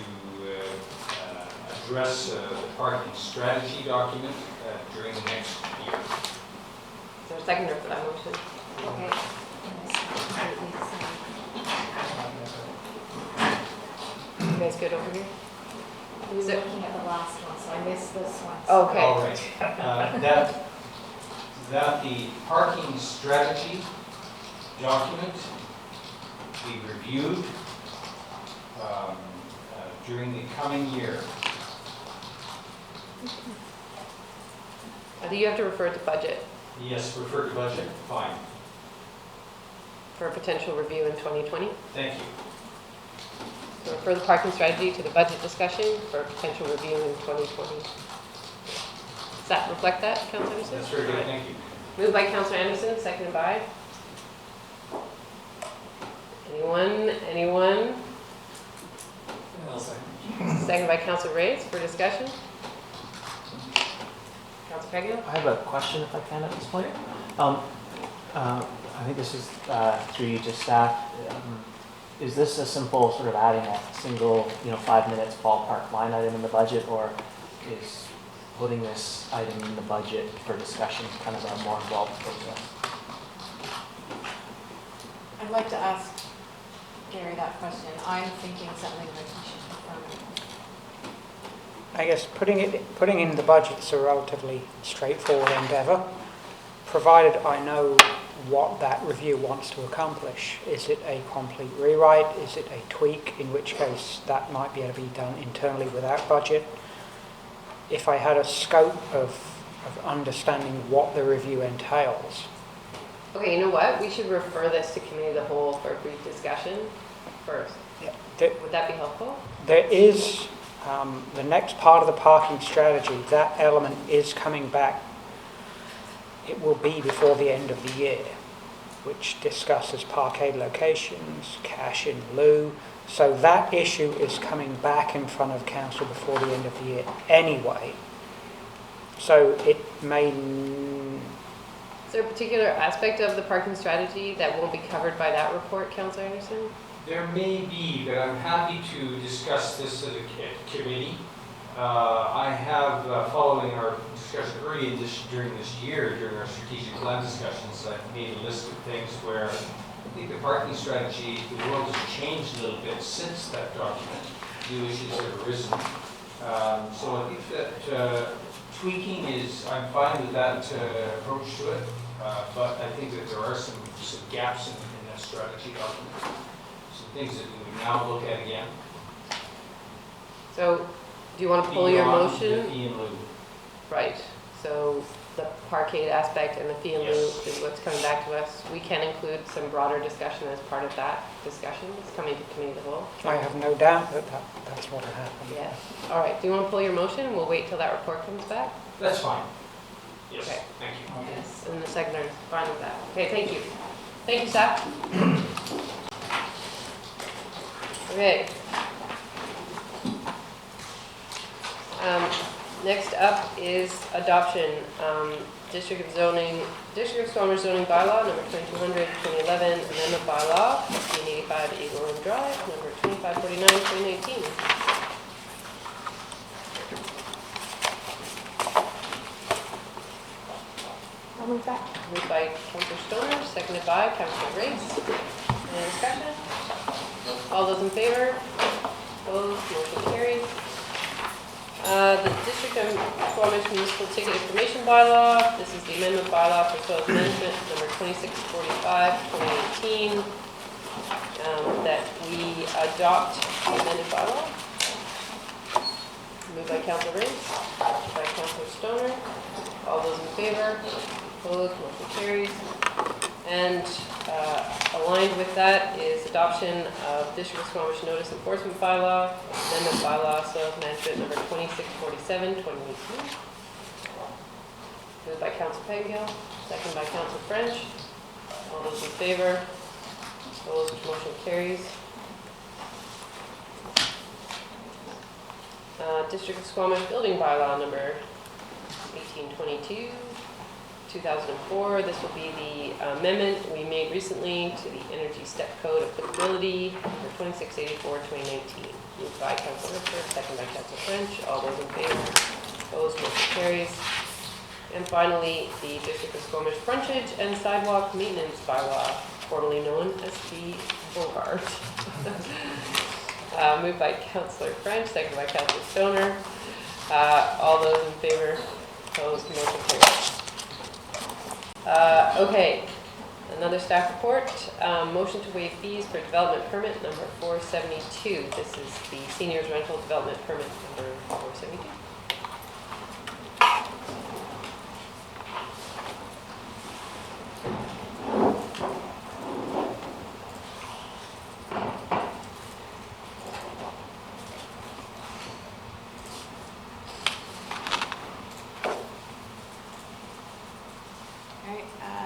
address the parking strategy document during the next year. Is there a seconder for that motion? Okay. You guys good over here? We were looking at the last one, so I missed this one. Okay. All right. That the parking strategy document be reviewed during the coming year. I think you have to refer to budget Yes, refer to budget, fine. for a potential review in 2020. Thank you. So refer the parking strategy to the budget discussion for a potential review in 2020. Does that reflect that, Councillor Anderson? That's very good, thank you. Moved by Councillor Anderson, seconded by? Anyone? Seconded by Councillor Reyes for discussion. Councillor Pegno? I have a question if I can at this point. I think this is through you to staff. Is this a simple sort of adding a single, 5 minutes ballpark line item in the budget, or is putting this item in the budget for discussion kind of a more involved process? I'd like to ask Gary that question. I'm thinking something like he should confirm. I guess putting in the budget is a relatively straightforward endeavour, provided I know what that review wants to accomplish. Is it a complete rewrite? Is it a tweak? In which case that might be able to be done internally without budget. If I had a scope of understanding what the review entails. Okay, you know what? We should refer this to committee of the whole for a brief discussion first. Yeah, Would that be helpful? there is the next part of the parking strategy, that element is coming back. It will be before the end of the year, which discusses parkade locations, cash in lieu. So that issue is coming back in front of council before the end of the year anyway. So it may... Is there a particular aspect of the parking strategy that won't be covered by that report, Councillor Anderson? There may be, but I'm happy to discuss this at a committee. I have, following our discussion earlier during this year, during our strategic plan discussions, I've made a list of things where I think the parking strategy, the world has changed a little bit since that document. New issues have arisen. So I think that tweaking is, I'm fine with that approach to it, but I think that there are some gaps in that strategy document. Some things that we would now look at again. So, do you want to pull your motion? The fee in lieu. Right. So the parkade aspect and the fee in lieu Yes. is what's coming back to us. We can include some broader discussion as part of that discussion. It's coming to committee of the whole. I have no doubt that that's what will happen. Yeah. All right. Do you want to pull your motion and we'll wait till that report comes back? That's fine. Yes, Okay. thank you. Yes. And the seconder is fine with that. Okay, thank you. Thank you, staff. Okay. Next up is adoption. District of Squamish zoning bylaw number 2200, 2011, amendment bylaw, 1585 Eagle Room Drive, number 2549, 2019. I'll move that. Moved by Councillor Stoner, seconded by Councillor Reyes. Any discussion? All those in favor? Opposed? Motion carries. The District of Squamish Municipal Ticket Information Bylaw. This is the amendment bylaw for soil management, number 2645, 2018, that we adopt the amended bylaw. Moved by Councillor Reyes, seconded by Councillor Stoner. All those in favor? Opposed? Motion carries. And aligned with that is adoption of District of Squamish Notice Enforcement Bylaw, amendment bylaw, soils management number 2647, 2018. Moved by Council Pengil, second by Council French. All those in favor? Opposed? Motion carries. District of Squamish Building Bylaw number 1822, 2004. This will be the amendment we made recently to the Energy Step Code applicability for 2684-2019. Moved by Council Richard, second by Council French. All those in favor? Opposed? Motion carries. And finally, the District of Squamish Frontage and Sidewalk Maintenance Bylaw, formerly known as the Bogart. Moved by Councillor French, second by Councillor Stoner. All those in favor? Opposed? Motion carries. Okay, another staff report. Motion to waive fees for development permit number 472. This is the seniors rental development permit number 472.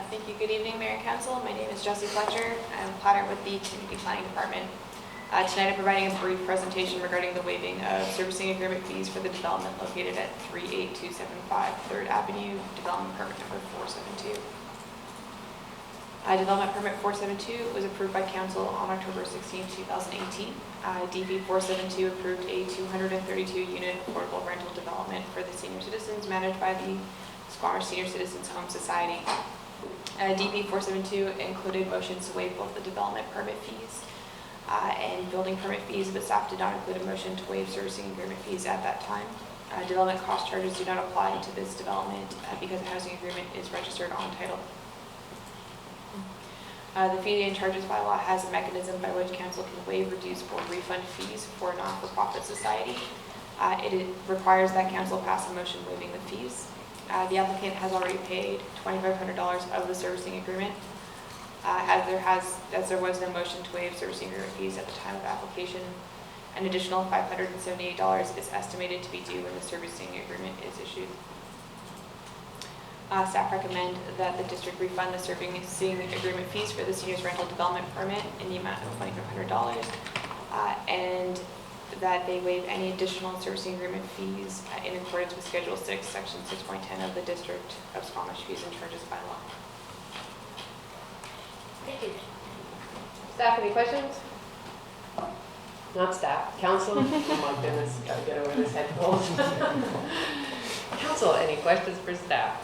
Thank you. Good evening, Mayor and Council. My name is Jessie Fletcher. I'm a planner with the Community Planning Department. Tonight I'm providing a brief presentation regarding the waiving of servicing agreement fees for the development located at 38275 3rd Avenue, development permit number 472. Development permit 472 was approved by Council on October 16, 2018. DP 472 approved a 232-unit affordable rental development for the senior citizens managed by the Squamish Senior Citizens Home Society. DP 472 included motions to waive both the development permit fees and building permit fees, but staff did not include a motion to waive servicing agreement fees at that time. Development cost charges do not apply to this development because the housing agreement is registered on title. The fee and charges bylaw has a mechanism by which council can waive, reduce, or refund fees for a not-for-profit society. It requires that council pass a motion waiving the fees. The applicant has already paid $2,500 of the servicing agreement, as there was no motion to waive servicing agreement fees at the time of application. An additional $578 is estimated to be due when the servicing agreement is issued. Staff recommend that the district refund the servicing agreement fees for the seniors rental development permit in the amount of $2,500, and that they waive any additional servicing agreement fees in accordance with Schedule 6, Section 6.10 of the District of Squamish Fees and Charges Bylaw. Thank you. Staff, any questions? Not staff, council? Oh my goodness, gotta get over this head cold. Council, any questions for staff?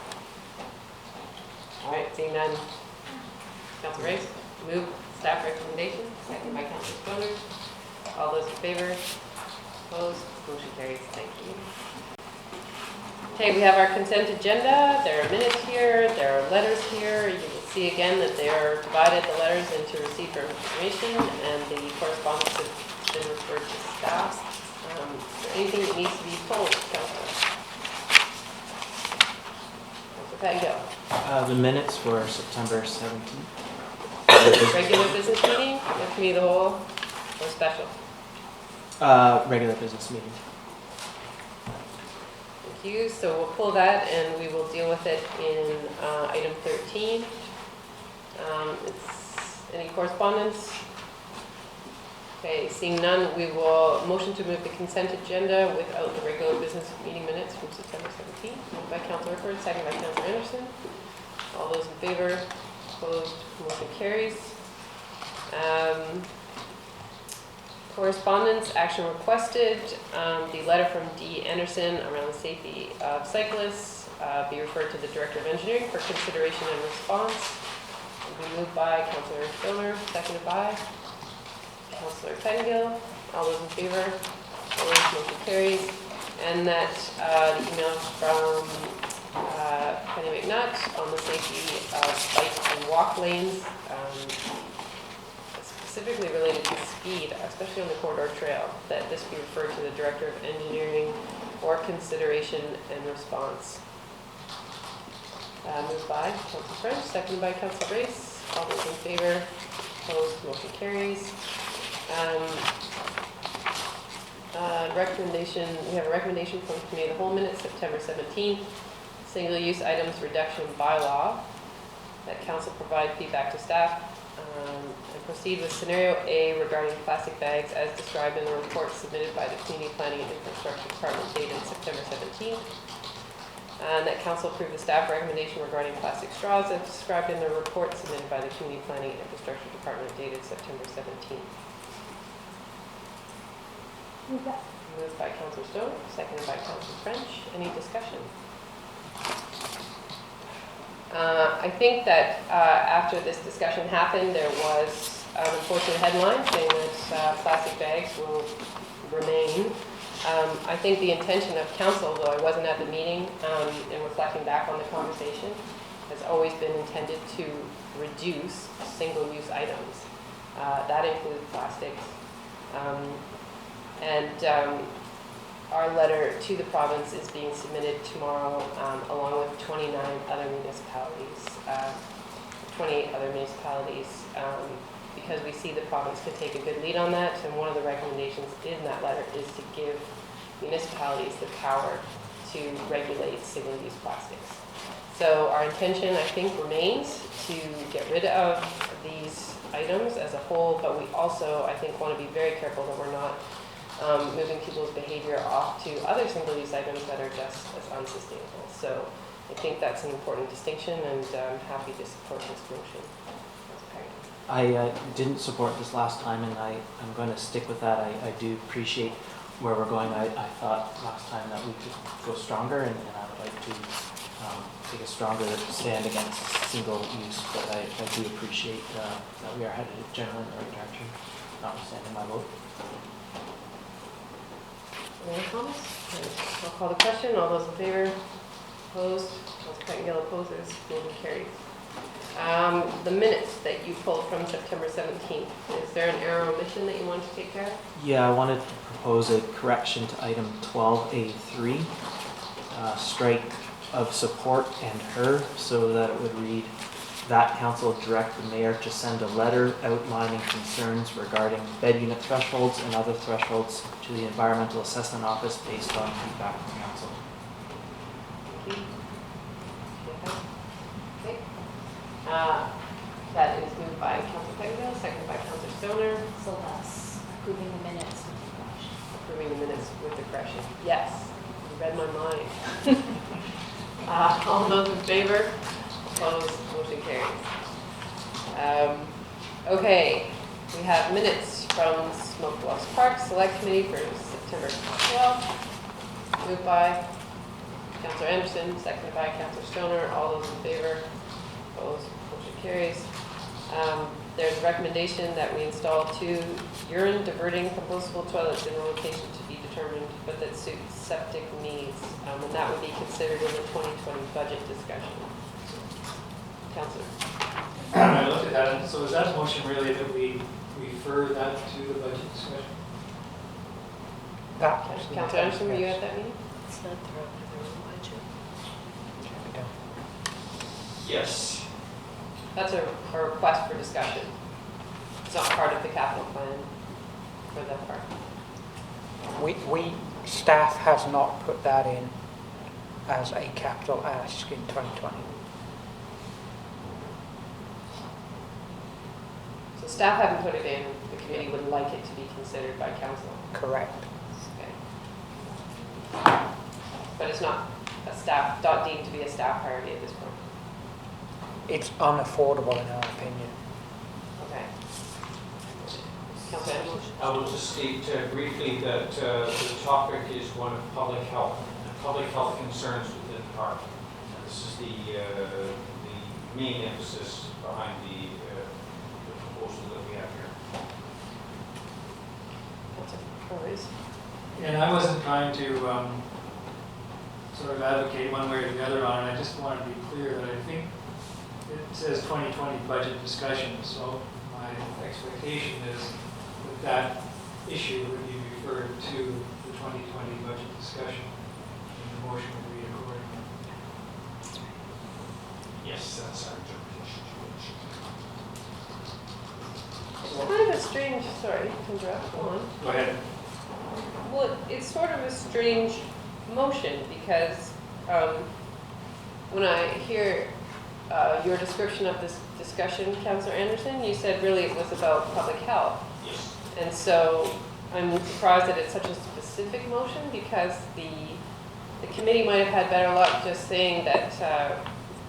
All right, seeing none. Council Race, move staff recommendation, second by Council Stoner. All those in favor? Opposed? Motion carries. Thank you. Okay, we have our consent agenda. There are minutes here. There are letters here. You will see again that they are divided, the letters, into received for information, and the correspondence has been referred to staff. Anything that needs to be pulled, Councilor? Councilor Pengil. The minutes for September 17th. Regular business meeting, committee of the whole, or special? Regular business meeting. Thank you. So we'll pull that and we will deal with it in item 13. Any correspondence? Okay, seeing none, we will motion to move the consent agenda without the regular business meeting minutes from September 17th. Moved by Councilor Rickford, second by Councilor Anderson. All those in favor? Opposed? Motion carries. Correspondence, action requested. The letter from D. Anderson around the safety of cyclists be referred to the Director of Engineering for consideration and response. Will be moved by Councilor Stoner, seconded by Councilor Pengil. All those in favor? Opposed? Motion carries. And that the email from Penny McNutt on the safety of bike and walk lanes, specifically related to speed, especially on the corridor trail, that this be referred to the Director of Engineering for consideration and response. Moved by Councilor French, seconded by Councilor Race. All those in favor? Opposed? Motion carries. Recommendation. We have a recommendation from Committee of the Whole minutes, September 17th. single-use items reduction bylaw, that council provide feedback to staff, and proceed with scenario A regarding plastic bags as described in the report submitted by the Community Planning and Infrastructure Department dated September 17th. And that council approve the staff recommendation regarding plastic straws as described in the report submitted by the Community Planning and Infrastructure Department dated September 17th. Moved by Councillor Stone, seconded by Councillor French. Any discussion? I think that after this discussion happened, there was an unfortunate headline saying that plastic bags will remain. I think the intention of council, though I wasn't at the meeting, and reflecting back on the conversation, has always been intended to reduce single-use items. That includes plastics. Our letter to the province is being submitted tomorrow, along with 29 other municipalities, 28 other municipalities, because we see the province could take a good lead on that. And one of the recommendations in that letter is to give municipalities the power to regulate single-use plastics. So our intention, I think, remains to get rid of these items as a whole, but we also, I think, want to be very careful that we're not moving people's behavior off to other single-use items that are just as unsustainable. So I think that's an important distinction, and I'm happy to support this motion. I didn't support this last time, and I'm going to stick with that. I do appreciate where we're going. I thought last time that we could go stronger, and I would like to take a stronger stand against single use, but I do appreciate that we are headed generally in the right direction, notwithstanding my vote. Any other comments? I'll call the question. All those in favor? Opposed? Councillor Pettengill opposes. Motion carries. The minutes that you pulled from September 17th, is there an error or omission that you want to take care of? Yeah, I wanted to propose a correction to item 12A3, strike of support and her, so that it would read that council direct the mayor to send a letter outlining concerns regarding bed unit thresholds and other thresholds to the Environmental Assessment Office based on feedback from council. Thank you. Okay. That is moved by Councillor Pettengill, seconded by Councillor Stoner. So that's approving the minutes with the correction. Approving the minutes with the correction. Yes, you read my mind. All those in favor? Opposed? Motion carries. Okay, we have minutes from Smoke Bluffs Park Select Committee for September 12th. Moved by Councillor Anderson, seconded by Councillor Stoner. All those in favor? Opposed? Motion carries. There's a recommendation that we install 2 urine diverting compostable toilets in a location to be determined, but that suits septic needs, and that would be considered in the 2020 budget discussion. Councillor. I looked at that, so is that a motion really that we refer that to the budget discussion? Councillor Anderson, were you at that meeting? It's not thrown in their own budget. Yes. That's a request for discussion. It's not part of the capital plan for that part. Staff has not put that in as a capital ask in 2020. So staff haven't put it in, the committee would like it to be considered by council. Correct. Okay. But it's not deemed to be a staff priority at this point. It's unaffordable in our opinion. Okay. Councillor Anderson? I will just state briefly that the topic is one of public health concerns within the park. And this is the main emphasis behind the proposal that we have here. And I wasn't trying to sort of advocate one way or the other on it. I just want to be clear that I think it says 2020 budget discussion, so my expectation is that that issue would be referred to the 2020 budget discussion, and the motion would read accordingly. Yes, that's our interpretation. It's kind of a strange, sorry to interrupt, go on. Go ahead. Well, it's sort of a strange motion because when I hear your description of this discussion, Councillor Anderson, you said really it was about public health. Yes. And so I'm surprised that it's such a specific motion, because the committee might have had better luck just saying that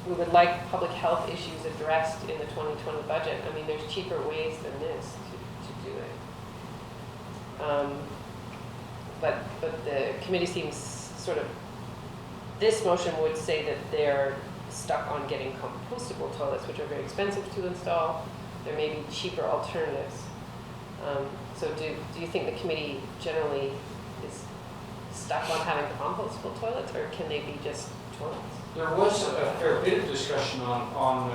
we would like public health issues addressed in the 2020 budget. I mean, there's cheaper ways than this to do it. But the committee seems sort of, this motion would say that they're stuck on getting compostable toilets, which are very expensive to install. There may be cheaper alternatives. So do you think the committee generally is stuck on having compostable toilets, or can they be just toilets? There was a fair bit of discussion on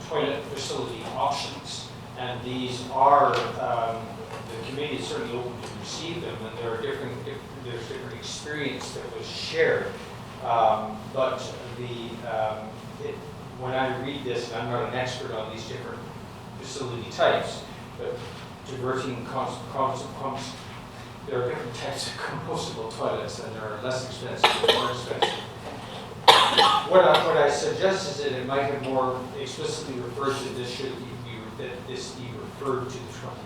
toilet facility options, and these are, the committee is certainly open to receive them, and there's different experience that was shared. But when I read this, and I'm not an expert on these different facility types, but diverting there are different types of compostable toilets, and there are less expensive and more expensive. What I suggest is that it might have more explicitly referred to this, that this be referred to the 2020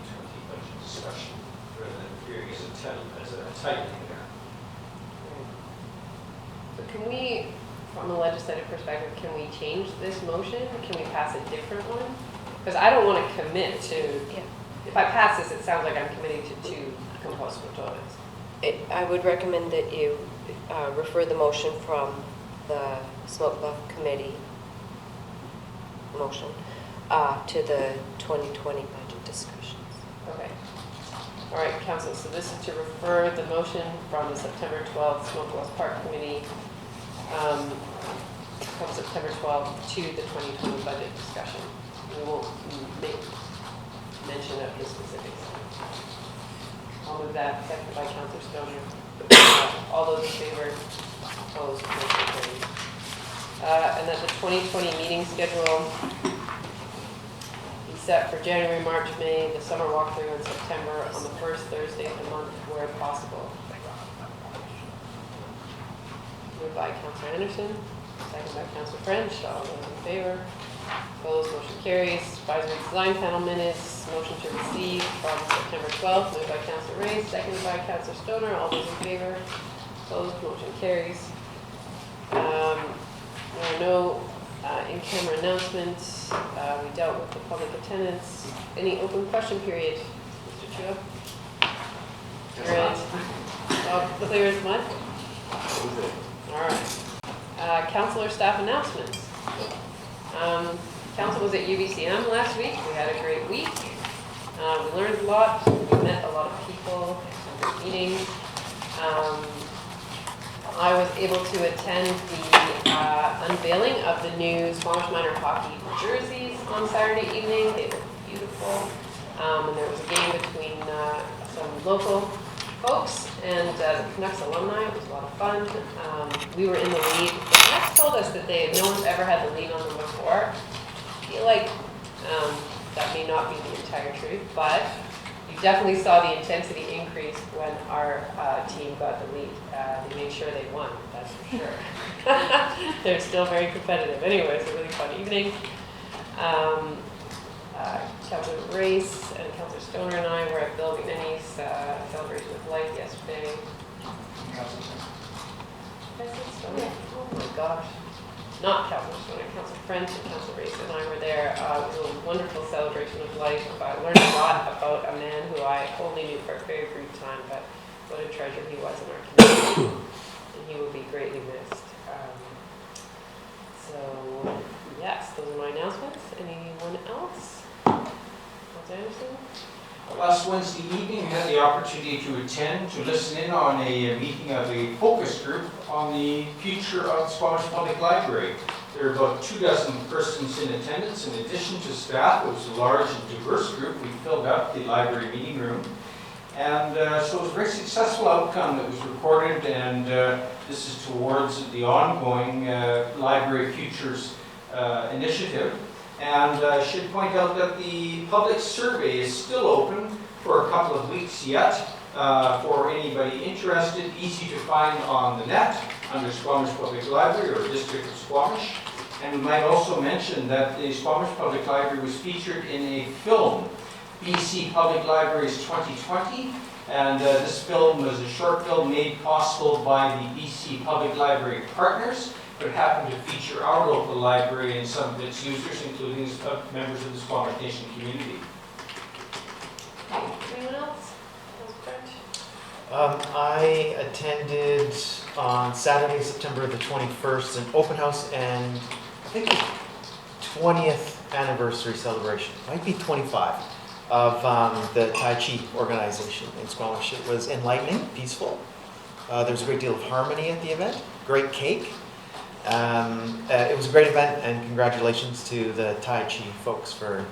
budget discussion, rather than appearing as a title there. So can we, from a legislative perspective, can we change this motion? Can we pass a different one? Because I don't want to commit to, if I pass this, it sounds like I'm committing to 2 compostable toilets. I would recommend that you refer the motion from the Smoke Buff Committee motion to the 2020 budget discussions. Okay. All right, Council, so this is to refer the motion from the September 12th Smoke Buff Park Committee from September 12th to the 2020 budget discussion. We won't make mention of the specifics. I'll move that, seconded by Councillor Stoner. All those in favor? Opposed? Motion carries. And then the 2020 meeting schedule be set for January, March, May, the summer walkthrough in September on the first Thursday of the month where possible. Moved by Councillor Anderson, seconded by Councillor French. All those in favor? Opposed? Motion carries. Advisory Design Panel minutes. Motion to receive from September 12th. Moved by Councillor Ray, seconded by Councillor Stoner. All those in favor? Opposed? Motion carries. There are no in-camera announcements. We dealt with the public attendance. Any open question period, Mr. Chua? Clear as mud? All right. Councillor staff announcements. Council was at UBCM last week. We had a great week. We learned a lot. We met a lot of people at the meetings. I was able to attend the unveiling of the new Squamish Minor hockey jerseys on Saturday evening. They were beautiful. And there was a game between some local folks and the Canucks alumni. It was a lot of fun. We were in the lead. The Canucks told us that no one's ever had the lead on them before. I feel like that may not be the entire truth, but you definitely saw the intensity increase when our team got the lead. They made sure they won, that's for sure. They're still very competitive. Anyway, it's a really fun evening. Councillor Race and Councillor Stoner and I were at Bill McNenny's celebration of life yesterday. Oh my gosh. Not Councillor Stoner, Councillor French and Councillor Race and I were there. It was a wonderful celebration of life. I learned a lot about a man who I only knew for a very brief time, but what a treasure he was in our community. And he will be greatly missed. So, yes, those are my announcements. Anyone else? Councillor Anderson? Last Wednesday evening, we had the opportunity to attend, to listen in on a meeting of a focus group on the future of Squamish Public Library. There are about 24 persons in attendance in addition to staff. It was a large and diverse group. We filled up the library meeting room. And so it was a very successful outcome that was recorded, and this is towards the ongoing Library Futures initiative. And I should point out that the public survey is still open for a couple of weeks yet for anybody interested. Easy to find on the net under Squamish Public Library or District of Squamish. And we might also mention that the Squamish Public Library was featured in a film, BC Public Libraries 2020, and this film was a short film made possible by the BC Public Library partners, but happened to feature our local library and some of its users, including members of the Squamish Nation community. Anyone else? I attended on Saturday, September the 21st, an open house and I think it was 20th anniversary celebration, might be 25, of the Tai Chi organization in Squamish. It was enlightening, peaceful. There was a great deal of harmony at the event, great cake. It was a great event, and congratulations to the Tai Chi folks for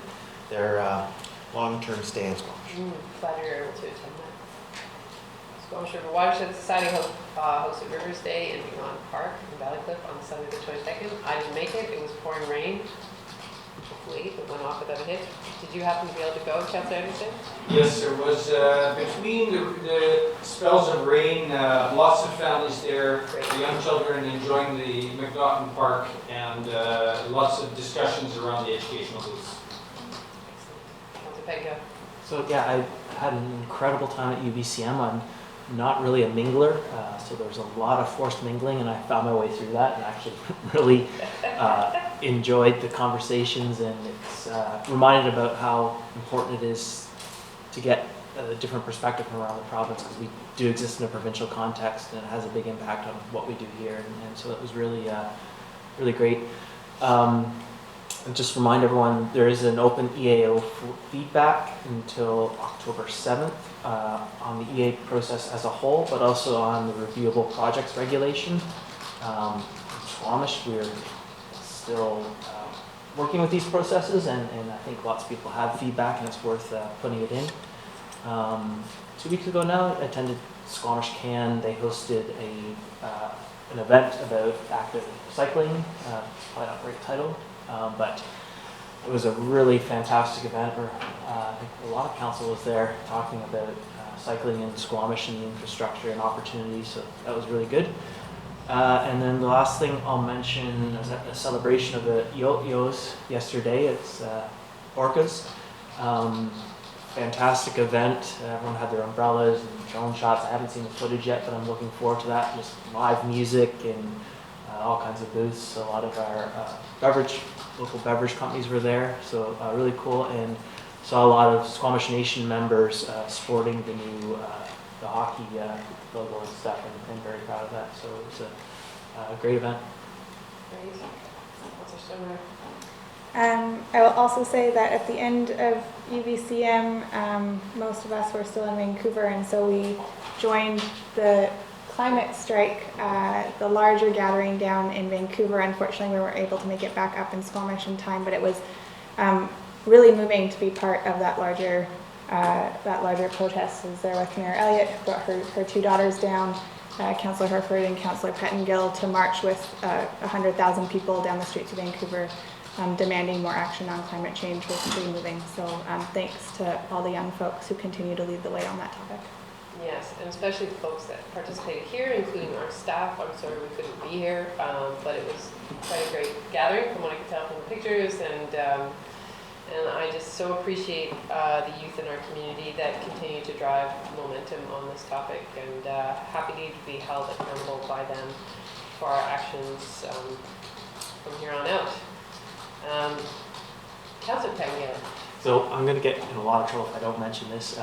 their long-term stay in Squamish. Glad you're able to attend that. Squamish River Watershed Society hosted Rivers Day in Aegean Park in Ballycliffe on Sunday the 22nd. I didn't make it. It was pouring rain. Hopefully it went off without a hitch. Did you happen to be able to go, Councillor Anderson? Yes, there was, between the spells of rain, lots of families there, the young children enjoying the McNaughton Park, and lots of discussions around the educational booths. Councillor Peggo. So yeah, I had an incredible time at UBCM. I'm not really a mingler, so there's a lot of forced mingling, and I found my way through that and actually really enjoyed the conversations, and it's reminded about how important it is to get a different perspective from around the province, because we do exist in a provincial context and it has a big impact on what we do here, and so it was really, really great. And just remind everyone, there is an open EAO feedback until October 7th on the EA process as a whole, but also on the reviewable projects regulation. In Squamish, we're still working with these processes, and I think lots of people have feedback, and it's worth putting it in. 2 weeks ago now, I attended Squamish Can. They hosted an event about active recycling, probably not a great title. But it was a really fantastic event where I think a lot of council was there talking about cycling in Squamish and the infrastructure and opportunities, so that was really good. And then the last thing I'll mention is a celebration of the Yo-Yos yesterday. It's Orcas. Fantastic event. Everyone had their umbrellas and drone shots. I haven't seen the footage yet, but I'm looking forward to that. Just live music and all kinds of booths. A lot of our local beverage companies were there, so really cool, and saw a lot of Squamish Nation members sporting the new the hockey logo and stuff, and very proud of that. So it was a great event. Great. Councillor Stoner. I will also say that at the end of UBCM, most of us were still in Vancouver, and so we joined the climate strike, the larger gathering down in Vancouver. Unfortunately, we weren't able to make it back up in Squamish in time, but it was really moving to be part of that larger protest. I was there with Mayor Elliott, who brought her two daughters down, Councillor Herford and Councillor Pettengill, to march with 100,000 people down the streets of Vancouver, demanding more action on climate change. Was pretty moving. So thanks to all the young folks who continue to lead the way on that topic. Yes, and especially the folks that participated here, including our staff. I'm sorry we couldn't be here, but it was quite a great gathering from what I could tell from the pictures, and I just so appreciate the youth in our community that continue to drive momentum on this topic, and happy to be held accountable by them for our actions from here on out. Councillor Pettengill. So I'm going to get in a lot of trouble if I don't mention this.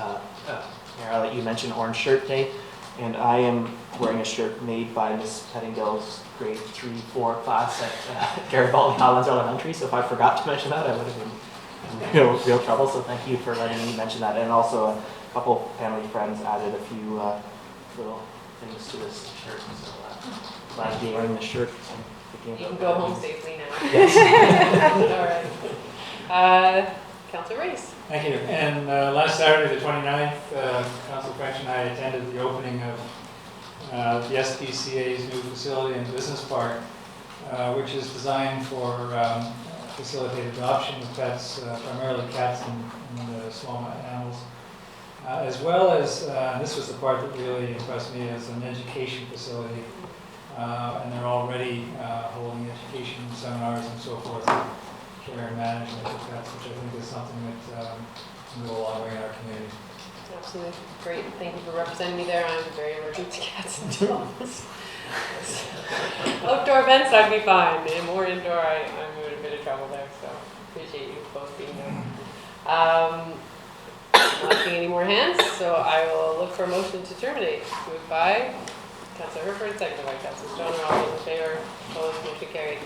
Mayor, I'll let you mention Orange Shirt Day, and I am wearing a shirt made by Miss Pettingill's grade 3-4 class at Garibaldi Highlands Elementary, so if I forgot to mention that, I would have been in real trouble, so thank you for letting me mention that. And also a couple family friends added a few little things to this shirt, so glad to be wearing this shirt. So you can go home safely now. Yes. All right. Councillor Race. Thank you. And last Saturday, the 29th, Councillor French and I attended the opening of the SPCA's new facility and business park, which is designed for facilitated adoption of pets, primarily cats and small animals, as well as, this was the part that really impressed me, as an education facility and they're already holding education seminars and so forth, care and management of cats, which I think is something that can go a long way in our community. Absolutely, great, thank you for representing me there, I'm very allergic to cats and dogs. Outdoor events, I'd be fine, and more indoor, I'm in a bit of trouble there, so appreciate you both being there. Not seeing any more hands, so I will look for a motion to terminate. Moved by Councillor Herford, seconded by Councillor Stoner. All those in favor, opposed, motion carried.